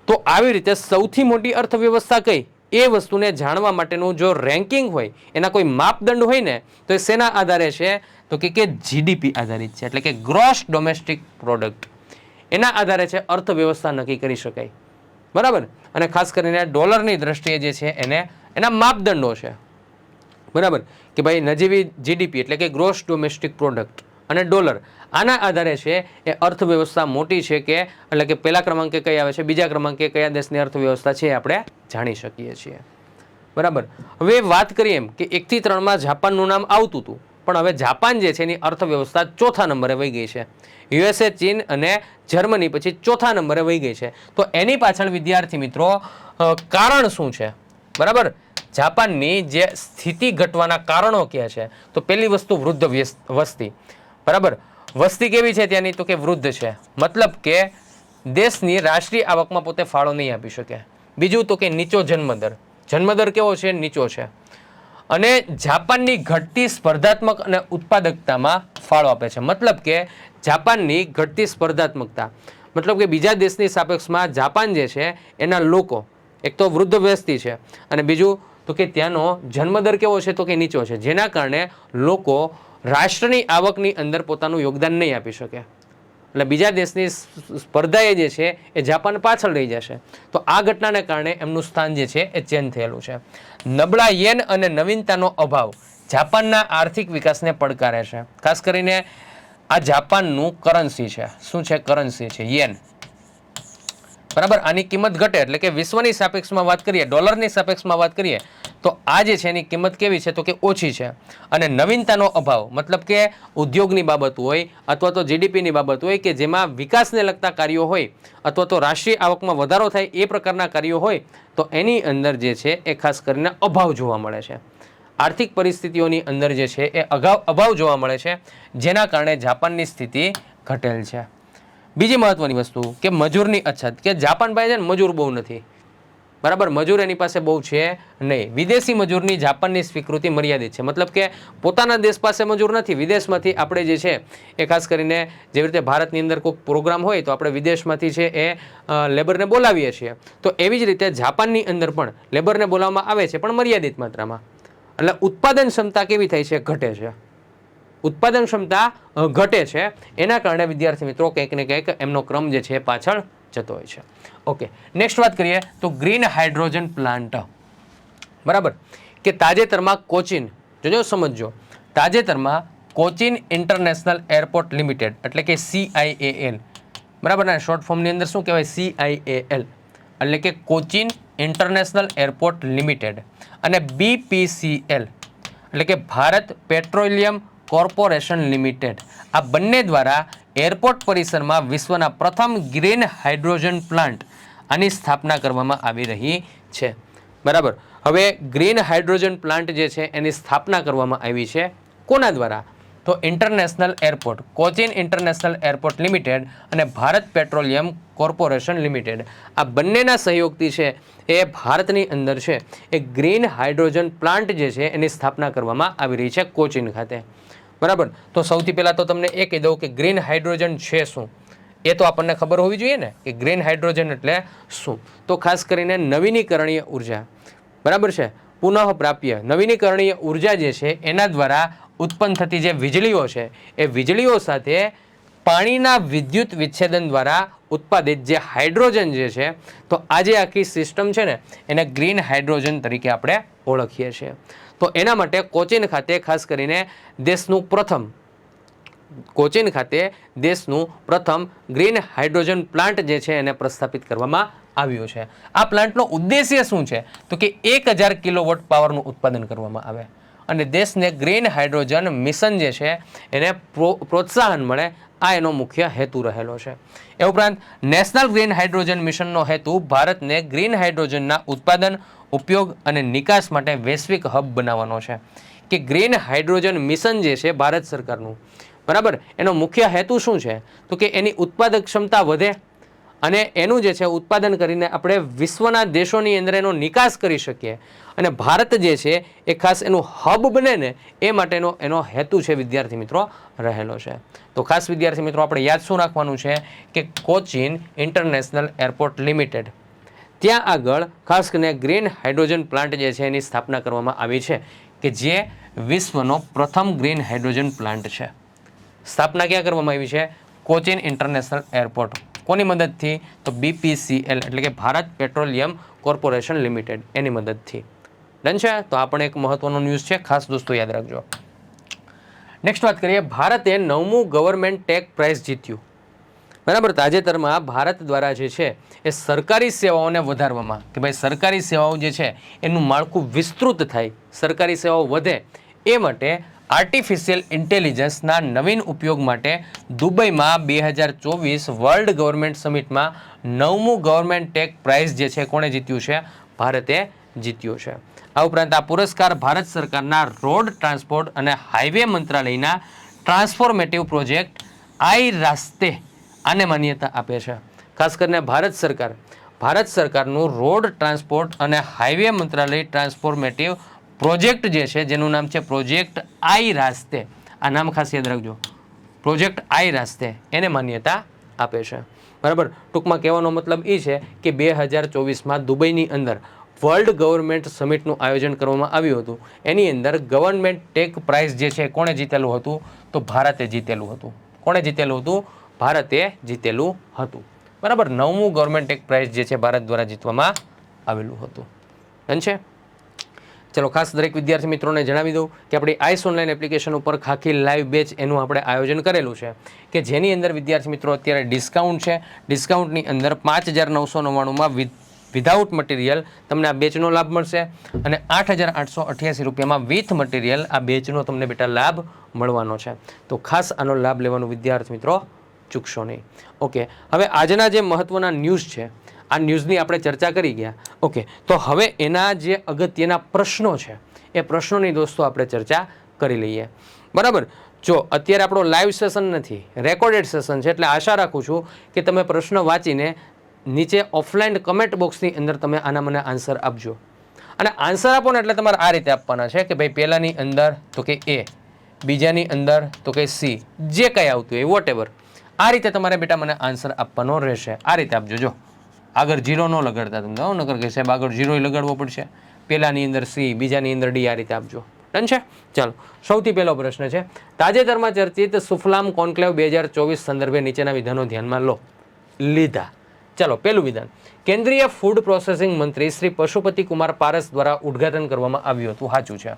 તો આવી રીતે સૌથી મોટી અર્થવ્યવસ્થા કઈ એ વસ્તુને જાણવા માટેનું જો રેન્કિંગ હોય, એના કોઈ માપદંડ હોય ને, તો એ શેના આધારે છે, તો કે જીડીપી આધારિત છે, એટલે કે ગ્રોસ ડોમેસ્ટિક પ્રોડક્ટ. એના આધારે છે અર્થવ્યવસ્થા નક્કી કરી શકાય. બરાબર. અને ખાસ કરીને ડોલરની દ્રષ્ટિએ જે છે એના માપદંડો છે. બરાબર. કે ભાઈ નજીવી જીડીપી એટલે કે ગ્રોસ ડોમેસ્ટિક પ્રોડક્ટ અને ડોલર, આના આધારે છે એ અર્થવ્યવસ્થા મોટી છે કે, એટલે કે પહેલા ક્રમાંકે કઈ આવે છે, બીજા ક્રમાંકે કયા દેશની અર્થવ્યવસ્થા છે એ આપણે જાણી શકીએ છીએ. બરાબર. હવે વાત કરીએ એમ કે 1 થી 3માં જાપાનનું નામ આવતું હતું, પણ હવે જાપાન જે છે એની અર્થવ્યવસ્થા 4થા નંબરે વહી ગઈ છે. યુએસએ, ચીન અને જર્મની પછી 4થા નંબરે વહી ગઈ છે. તો એની પાછળ વિદ્યાર્થી મિત્રો કારણ શું છે? બરાબર. જાપાનની જે સ્થિતિ ઘટવાના કારણો ક્યાં છે, તો પહેલી વસ્તુ વૃદ્ધ વસ્તી. બરાબર. વસ્તી કેવી છે ત્યાંની, તો કે વૃદ્ધ છે, મતલબ કે દેશની રાષ્ટ્રીય આવકમાં પોતે ફાળો નહીં આપી શકે. બીજું તો કે નીચો જન્મદર. જન્મદર કેવો છે? નીચો છે. અને જાપાનની ઘટતી સ્પર્ધાત્મક અને ઉત્પાદકતામાં ફાળો આપે છે, મતલબ કે જાપાનની ઘટતી સ્પર્ધાત્મકતા, મતલબ કે બીજા દેશની સાપેક્ષમાં જાપાન જે છે એના લોકો, એક તો વૃદ્ધ વસ્તી છે, અને બીજું તો કે ત્યાંનો જન્મદર કેવો છે, તો કે નીચો છે, જેના કારણે લોકો રાષ્ટ્રની આવકની અંદર પોતાનું યોગદાન નહીં આપી શકે. એટલે બીજા દેશની સ્પર્ધાએ જે છે એ જાપાન પાછળ રહી જશે. તો આ ઘટનાને કારણે એમનું સ્થાન જે છે એ ચેન્જ થયેલું છે. નબળા યેન અને નવીનતાનો અભાવ જાપાનના આર્થિક વિકાસને પડકારે છે. ખાસ કરીને આ જાપાનનું કરન્સી છે. શું છે? કરન્સી છે યેન. બરાબર. આની કિંમત ઘટે, એટલે કે વિશ્વની સાપેક્ષમાં વાત કરીએ, ડોલરની સાપેક્ષમાં વાત કરીએ, તો આ જે છે એની કિંમત કેવી છે, તો કે ઓછી છે. અને નવીનતાનો અભાવ, મતલબ કે ઉદ્યોગની બાબત હોય અથવા તો જીડીપીની બાબત હોય કે જેમાં વિકાસને લગતા કાર્યો હોય અથવા તો રાષ્ટ્રીય આવકમાં વધારો થાય એ પ્રકારના કાર્યો હોય, તો એની અંદર જે છે એ ખાસ કરીને અભાવ જોવા મળે છે. આર્થિક પરિસ્થિતિઓની અંદર જે છે એ અભાવ જોવા મળે છે, જેના કારણે જાપાનની સ્થિતિ ઘટેલ છે. બીજી મહત્વની વસ્તુ કે મજૂરની અછત, કે જાપાન પાસે છે ને મજૂર બહુ નથી. બરાબર. મજૂર એની પાસે બહુ છે નહીં. વિદેશી મજૂરની જાપાનની સ્વીકૃતિ મર્યાદિત છે, મતલબ કે પોતાના દેશ પાસે મજૂર નથી, વિદેશમાંથી આપણે જે છે એ ખાસ કરીને જેવી રીતે ભારતની અંદર કોઈ પ્રોગ્રામ હોય તો આપણે વિદેશમાંથી છે એ લેબરને બોલાવીએ છીએ, તો એવી જ રીતે જાપાનની અંદર પણ લેબરને બોલાવવામાં આવે છે, પણ મર્યાદિત માત્રામાં. એટલે ઉત્પાદન ક્ષમતા કેવી થાય છે? ઘટે છે. ઉત્પાદન ક્ષમતા ઘટે છે, એના કારણે વિદ્યાર્થી મિત્રો કંઈક ને કંઈક એમનો ક્રમ જે છે પાછળ જતો હોય છે. ઓકે. નેક્સ્ટ વાત કરીએ તો ગ્રીન હાઇડ્રોજન પ્લાન્ટ. બરાબર. કે તાજેતરમાં કોચીન, જોજો સમજજો, તાજેતરમાં કોચીન ઇન્ટરનેશનલ એરપોર્ટ લિમિટેડ, એટલે કે CIAL, બરાબર ને, શોર્ટ ફોર્મની અંદર શું કહેવાય? CIAL, એટલે કે કોચીન ઇન્ટરનેશનલ એરપોર્ટ લિમિટેડ, અને BPCL, એટલે કે ભારત પેટ્રોલિયમ કોર્પોરેશન લિમિટેડ, આ બંને દ્વારા એરપોર્ટ પરિસરમાં વિશ્વના પ્રથમ ગ્રીન હાઇડ્રોજન પ્લાન્ટ આની સ્થાપના કરવામાં આવી રહી છે. બરાબર. હવે ગ્રીન હાઇડ્રોજન પ્લાન્ટ જે છે એની સ્થાપના કરવામાં આવી છે કોના દ્વારા? તો international airport, Cochin international airport limited અને ભારત પેટ્રોલિયમ કોર્પોરેશન લિમિટેડ આ બંનેના સહયોગથી છે એ ભારતની અંદર છે એ ગ્રીન હાઇડ્રોજન પ્લાન્ટ જે છે એની સ્થાપના કરવામાં આવી રહી છે કોચીન ખાતે. બરાબર. તો સૌથી પહેલાં તો તમને એ કહી દઉં કે ગ્રીન હાઇડ્રોજન છે શું, એ તો આપણને ખબર હોવી જોઈએ ને કે ગ્રીન હાઇડ્રોજન એટલે શું. તો ખાસ કરીને નવીનીકરણીય ઉર્જા, બરાબર છે, પુનઃપ્રાપ્ય નવીનીકરણીય ઉર્જા જે છે એના દ્વારા ઉત્પન્ન થતી જે વીજળીઓ છે એ વીજળીઓ સાથે પાણીના વિદ્યુત વિચ્છેદન દ્વારા ઉત્પાદિત જે હાઇડ્રોજન જે છે, તો આ જે આખી સિસ્ટમ છે ને એને ગ્રીન હાઇડ્રોજન તરીકે આપણે ઓળખીએ છીએ. તો એના માટે કોચીન ખાતે ખાસ કરીને કોચીન ખાતે દેશનું પ્રથમ ગ્રીન હાઇડ્રોજન પ્લાન્ટ જે છે એને પ્રસ્થાપિત કરવામાં આવ્યો છે. આ પ્લાન્ટનો ઉદ્દેશ્ય શું છે તો કે 1000 કિલોવોટ પાવરનું ઉત્પાદન કરવામાં આવે અને દેશને ગ્રીન હાઇડ્રોજન મિશન જે છે એને પ્રોત્સાહન મળે, આ એનો મુખ્ય હેતુ રહેલો છે. એ ઉપરાંત નેશનલ ગ્રીન હાઇડ્રોજન મિશનનો હેતુ ભારતને ગ્રીન હાઇડ્રોજનના ઉત્પાદન, ઉપયોગ અને નિકાસ માટે વૈશ્વિક હબ બનાવવાનો છે. કે ગ્રીન હાઇડ્રોજન મિશન જે છે ભારત સરકારનું, બરાબર, એનો મુખ્ય હેતુ શું છે તો કે એની ઉત્પાદક ક્ષમતા વધે અને એનું જે છે ઉત્પાદન કરીને આપણે વિશ્વના દેશોની અંદર એનો નિકાસ કરી શકીએ અને ભારત જે છે એ ખાસ એનું હબ બને ને એ માટેનો એનો હેતુ છે વિદ્યાર્થી મિત્રો રહેલો છે. તો ખાસ વિદ્યાર્થી મિત્રો આપણે યાદ શું રાખવાનું છે કે કોચીન ઇન્ટરનેશનલ એરપોર્ટ લિમિટેડ ત્યાં આગળ ખાસ કરીને ગ્રીન હાઇડ્રોજન પ્લાન્ટ જે છે એની સ્થાપના કરવામાં આવી છે કે જે વિશ્વનો પ્રથમ ગ્રીન હાઇડ્રોજન પ્લાન્ટ છે. સ્થાપના ક્યાં કરવામાં આવી છે? Cochin international airport. કોની મદદથી? તો BPCL એટલે કે ભારત પેટ્રોલિયમ કોર્પોરેશન લિમિટેડ એની મદદથી. ડન છે? તો આ પણ એક મહત્વનો ન્યૂઝ છે, ખાસ દોસ્તો યાદ રાખજો. નેક્સ્ટ વાત કરીએ, ભારતે 9મું ગવર્મેન્ટ ટેક પ્રાઇઝ જીત્યું. બરાબર. તાજેતરમાં ભારત દ્વારા જે છે એ સરકારી સેવાઓને વધારવામાં, કે ભાઈ સરકારી સેવાઓ જે છે એનું માળખું વિસ્તૃત થાય, સરકારી સેવાઓ વધે એ માટે આર્ટિફિશિયલ ઇન્ટેલિજન્સના નવીન ઉપયોગ માટે દુબઈમાં 2024 વર્લ્ડ ગવર્મેન્ટ સમિટમાં 9મું ગવર્મેન્ટ ટેક પ્રાઇઝ જે છે કોણે જીત્યું છે? ભારતે જીત્યો છે. આ ઉપરાંત આ પુરસ્કાર ભારત સરકારના રોડ ટ્રાન્સપોર્ટ અને હાઈવે મંત્રાલયના ટ્રાન્સફોર્મેટિવ પ્રોજેક્ટ આઈ રાસ્તે આને માન્યતા આપે છે. ખાસ કરીને ભારત સરકારનું રોડ ટ્રાન્સપોર્ટ અને હાઈવે મંત્રાલય ટ્રાન્સફોર્મેટિવ પ્રોજેક્ટ જે છે જેનું નામ છે પ્રોજેક્ટ આઈ રાસ્તે, આ નામ ખાસ યાદ રાખજો, પ્રોજેક્ટ આઈ રાસ્તે એને માન્યતા આપે છે. બરાબર. ટૂંકમાં કહેવાનો મતલબ એ છે કે 2024માં દુબઈની અંદર વર્લ્ડ ગવર્મેન્ટ સમિટનું આયોજન કરવામાં આવ્યું હતું. એની અંદર ગવર્મેન્ટ ટેક પ્રાઇઝ જે છે કોણે જીતેલું હતું? તો ભારતે જીતેલું હતું. કોણે જીતેલું હતું? ભારતે જીતેલું હતું. બરાબર. 9મું ગવર્મેન્ટ ટેક પ્રાઇઝ જે છે ભારત દ્વારા જીતવામાં આવેલું હતું. ડન છે? ચલો ખાસ દરેક વિદ્યાર્થી મિત્રોને જણાવી દઉં કે આપણી આઈસ ઓનલાઈન એપ્લિકેશન ઉપર ખાખી લાઈવ બેચ એનું આપણે આયોજન કરેલું છે કે જેની અંદર વિદ્યાર્થી મિત્રો અત્યારે ડિસ્કાઉન્ટ છે. ડિસ્કાઉન્ટની અંદર 5,999માં વિધાઉટ મટીરિયલ તમને આ બેચનો લાભ મળશે અને 8,888 રૂપિયામાં વિથ મટીરિયલ આ બેચનો તમને બેટા લાભ મળવાનો છે. તો ખાસ આનો લાભ લેવાનો વિદ્યાર્થી મિત્રો ચૂકશો નહીં. ઓકે, હવે આજના જે મહત્વના ન્યૂઝ છે આ ન્યૂઝની આપણે ચર્ચા કરી ગયા. ઓકે, તો હવે એના જે અગત્યના પ્રશ્નો છે એ પ્રશ્નોની દોસ્તો આપણે ચર્ચા કરી લઈએ. બરાબર. જો અત્યારે આપણો લાઈવ સેશન નથી, રેકોર્ડેડ સેશન છે, એટલે આશા રાખું છું કે તમે પ્રશ્ન વાંચીને નીચે ઓફલાઈન કમેન્ટ બોક્સની અંદર તમે આના મને આન્સર આપજો. અને આન્સર આપો ને એટલે તમારે આ રીતે આપવાના છે કે ભાઈ પહેલાની અંદર તો કે A, બીજાની અંદર તો કે C, જે કંઈ આવતું હોય વોટેવર, આ રીતે તમારે બેટા મને આન્સર આપવાનો રહેશે. આ રીતે આપજો. જો આગળ 0 ન લગાડતા તમને, નકર કે સાહેબ આગળ 0 લગાડવો પડશે. પહેલાની અંદર C, બીજાની અંદર D, આ રીતે આપજો. ડન છે? ચાલો, સૌથી પહેલો પ્રશ્ન છે, તાજેતરમાં ચર્ચિત સુફલામ કોન્ક્લેવ 2024 સંદર્ભે નીચેના વિધાનો ધ્યાનમાં લીધા. ચાલો, પહેલું વિધાન, કેન્દ્રીય ફૂડ પ્રોસેસિંગ મંત્રી શ્રી પશુપતિ કુમાર પારસ દ્વારા ઉદ્ઘાટન કરવામાં આવ્યું હતું. સાચું છે.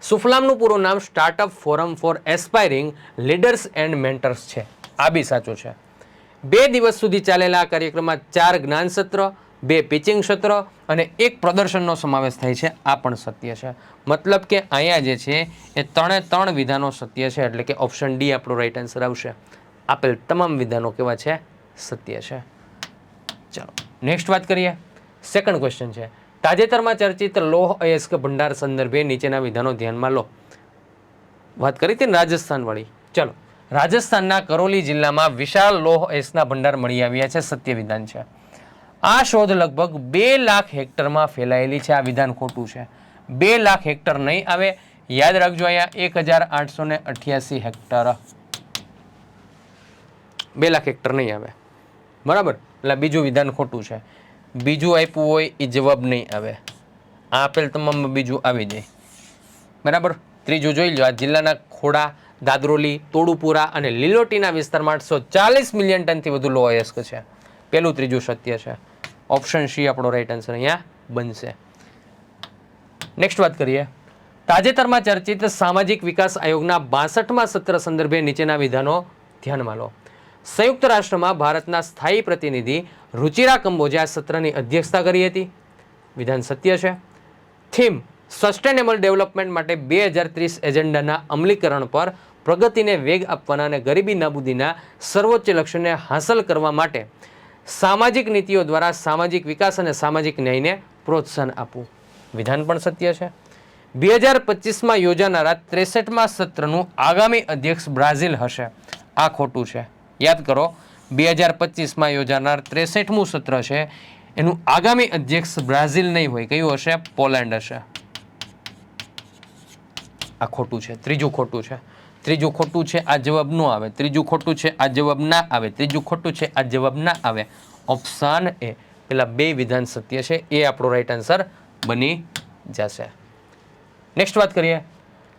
સુફલામનું પૂરું નામ startup forum four aspiring leaders and mentors છે. આ બી સાચું છે. 2 દિવસ સુધી ચાલેલા આ કાર્યક્રમમાં 4 જ્ઞાન સત્ર, 2 પિચિંગ સત્ર અને 1 પ્રદર્શનનો સમાવેશ થાય છે. આ પણ સત્ય છે. મતલબ કે અહીંયા જે છે એ 3 વિધાનો સત્ય છે, એટલે કે ઓપ્શન ડી આપણો રાઈટ આન્સર આવશે. આપેલ તમામ વિધાનો કેવા છે? સત્ય છે. ચાલો નેક્સ્ટ વાત કરીએ. સેકન્ડ ક્વેશ્ચન છે, તાજેતરમાં ચર્ચિત લોહ અયસ્ક ભંડાર સંદર્ભે નીચેના વિધાનો ધ્યાનમાં લો. વાત કરી હતી ને રાજસ્થાનવાળી. ચલો, રાજસ્થાનના કરૌલી જિલ્લામાં વિશાળ લોહ એસના ભંડાર મળી આવ્યા છે, સત્ય વિધાન છે. આ શોધ લગભગ 2 લાખ હેક્ટરમાં ફેલાયેલી છે. આ વિધાન ખોટું છે. 2 લાખ હેક્ટર નહીં આવે, યાદ રાખજો. અહીંયા 1888 હેક્ટર, 2 લાખ હેક્ટર નહીં આવે. બરાબર, એટલે બીજું વિધાન ખોટું છે. બીજું આપ્યું હોય એ જવાબ નહીં આવે. આ આપેલ તમામ બીજું આવી જાય. બરાબર. ત્રીજું જોઈ લો. આ જિલ્લાના ખોડા, દાદરોલી, તોડુપુરા અને લીલોટીના વિસ્તારમાં 840 મિલિયન ટનથી વધુ લોહ અયસ્ક છે. પહેલું ત્રીજું સત્ય છે. ઓપ્શન સી આપણો રાઈટ આન્સર અહીંયા બનશે. નેક્સ્ટ વાત કરીએ. તાજેતરમાં ચર્ચિત સામાજિક વિકાસ આયોગના 62મા સત્ર સંદર્ભે નીચેના વિધાનો ધ્યાનમાં લો. સંયુક્ત રાષ્ટ્રમાં ભારતના સ્થાયી પ્રતિનિધિ રુચિરા કંબોજે આ સત્રની અધ્યક્ષતા કરી હતી. વિધાન સત્ય છે. થીમ સસ્ટેનેબલ ડેવલપમેન્ટ માટે 2030 એજન્ડાના અમલીકરણ પર પ્રગતિને વેગ આપવાના અને ગરીબી નાબૂદીના સર્વોચ્ચ લક્ષ્યને હાંસલ કરવા માટે સામાજિક નીતિઓ દ્વારા સામાજિક વિકાસ અને સામાજિક ન્યાયને પ્રોત્સાહન આપવું. વિધાન પણ સત્ય છે. 2025માં યોજાનારા 63મા સત્રનું આગામી અધ્યક્ષ બ્રાઝિલ હશે. આ ખોટું છે. યાદ કરો, 2025માં યોજાનાર 63મું સત્ર છે, એનું આગામી અધ્યક્ષ બ્રાઝિલ નહીં હોય. કયું હશે? પોલેન્ડ હશે. આ ખોટું છે. ત્રીજું ખોટું છે. ત્રીજું ખોટું છે, આ જવાબ ન આવે. ત્રીજું ખોટું છે, આ જવાબ ના આવે. ત્રીજું ખોટું છે, આ જવાબ ના આવે. Option A. પેલા 2 વિધાન સત્ય છે, એ આપણો રાઈટ આન્સર બની જશે. નેક્સ્ટ વાત કરીએ.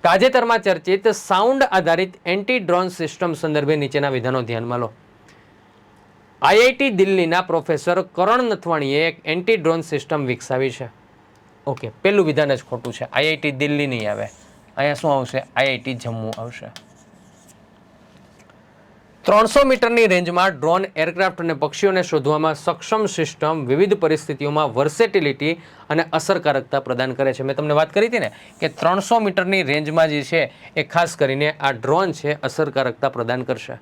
તાજેતરમાં ચર્ચિત સાઉન્ડ આધારિત એન્ટી ડ્રોન સિસ્ટમ સંદર્ભે નીચેના વિધાનો ધ્યાનમાં લો. આઈઆઈટી દિલ્હીના પ્રોફેસર કરણ નથવાણીએ એક એન્ટી ડ્રોન સિસ્ટમ વિકસાવી છે. ઓકે, પહેલું વિધાન જ ખોટું છે. આઈઆઈટી દિલ્હી નહીં આવે. અહીંયા શું આવશે? આઈઆઈટી જમ્મુ આવશે. 300 મીટરની રેન્જમાં ડ્રોન એરક્રાફ્ટ અને પક્ષીઓને શોધવામાં સક્ષમ સિસ્ટમ વિવિધ પરિસ્થિતિઓમાં વર્સેટિલિટી અને અસરકારકતા પ્રદાન કરે છે. મેં તમને વાત કરી હતી ને કે 300 મીટરની રેન્જમાં જે છે એ ખાસ કરીને આ ડ્રોન છે અસરકારકતા પ્રદાન કરશે.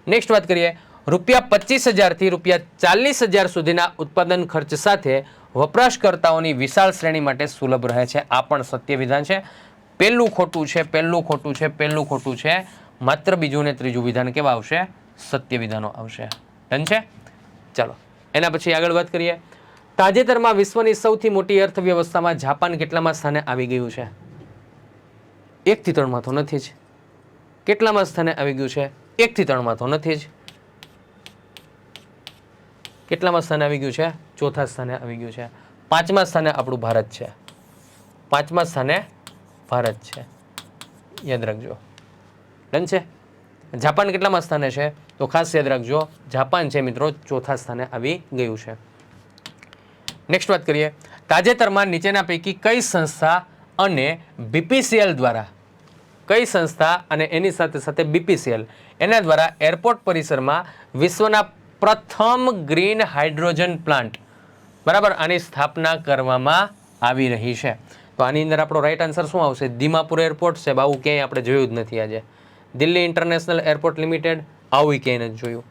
નેક્સ્ટ વાત કરીએ. ₹25,000 થી ₹40,000 સુધીના ઉત્પાદન ખર્ચ સાથે વપરાશકર્તાઓની વિશાળ શ્રેણી માટે સુલભ રહે છે. આ પણ સત્ય વિધાન છે. પહેલું ખોટું છે, પહેલું ખોટું છે, પહેલું ખોટું છે. માત્ર બીજું ને ત્રીજું વિધાન કેવા આવશે? સત્ય વિધાનો આવશે. ડન છે? ચાલો, એના પછી આગળ વાત કરીએ. તાજેતરમાં વિશ્વની સૌથી મોટી અર્થવ્યવસ્થામાં જાપાન કેટલામાં સ્થાને આવી ગયું છે? 1 થી 3માં તો નથી જ. કેટલામાં સ્થાને આવી ગયું છે? 1 થી 3માં તો નથી જ. કેટલામાં સ્થાને આવી ગયું છે? 4થા સ્થાને આવી ગયું છે. 5મા સ્થાને આપણું ભારત છે. 5મા સ્થાને ભારત છે. યાદ રાખજો. ડન છે? જાપાન કેટલામાં સ્થાને છે? તો ખાસ યાદ રાખજો, જાપાન છે મિત્રો 4થા સ્થાને આવી ગયું છે. નેક્સ્ટ વાત કરીએ. તાજેતરમાં નીચેના પૈકી કઈ સંસ્થા અને બીપીસીએલ દ્વારા, કઈ સંસ્થા અને એની સાથે સાથે બીપીસીએલ એના દ્વારા એરપોર્ટ પરિસરમાં વિશ્વના પ્રથમ ગ્રીન હાઇડ્રોજન પ્લાન્ટ, બરાબર, આની સ્થાપના કરવામાં આવી રહી છે? તો આની અંદર આપણો રાઈટ આન્સર શું આવશે? દીમાપુર એરપોર્ટ છે. આવું ક્યાંય આપણે જોયું જ નથી આજે. દિલ્હી ઇન્ટરનેશનલ એરપોર્ટ લિમિટેડ, આવું ક્યાંય નથી જોયું.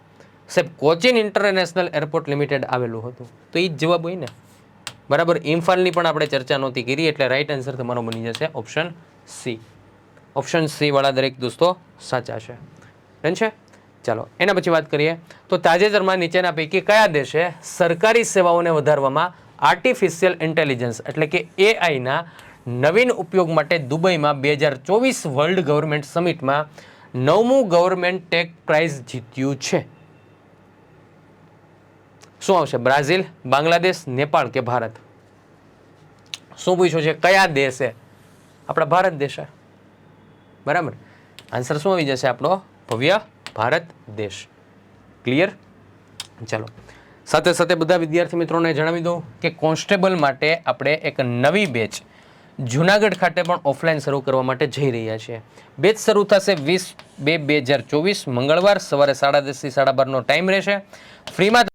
સાહેબ, કોચિન ઇન્ટરનેશનલ એરપોર્ટ લિમિટેડ આવેલું હતું. તો એ જ જવાબ હોય ને. બરાબર. ઇમ્ફાલની પણ આપણે ચર્ચા નહોતી કરી, એટલે રાઈટ આન્સર તમારો બની જશે ઓપ્શન સી. ઓપ્શન સી વાળા દરેક દોસ્તો સાચા છે. ડન છે? ચાલો, એના પછી વાત કરીએ. તો તાજેતરમાં નીચેના પૈકી કયા દેશે સરકારી સેવાઓને વધારવામાં આર્ટિફિશિયલ ઇન્ટેલિજન્સ એટલે કે એઆઈના નવીન ઉપયોગ માટે દુબઈમાં 2024 વર્લ્ડ ગવર્મેન્ટ સમિટમાં 9મું ગવર્મેન્ટ ટેક પ્રાઇઝ જીત્યું છે? શું આવશે? બ્રાઝિલ, બાંગ્લાદેશ, નેપાળ કે ભારત? શું પૂછ્યું છે? કયા દેશે? આપણા ભારત દેશે. બરાબર. આન્સર શું આવી જશે આપણો? ભવ્ય ભારત દેશ. ક્લિયર? ચાલો, સાથે સાથે બધા વિદ્યાર્થી મિત્રોને જણાવી દઉં કે કોન્સ્ટેબલ માટે આપણે એક નવી બેચ જુનાગઢ ખાતે પણ ઓફલાઈન શરૂ કરવા માટે જઈ રહ્યા છીએ. બેચ શરૂ થશે 20/2/2024 મંગળવાર સવારે 10:30 થી 12:30નો ટાઈમ રહેશે. ફ્રીમાં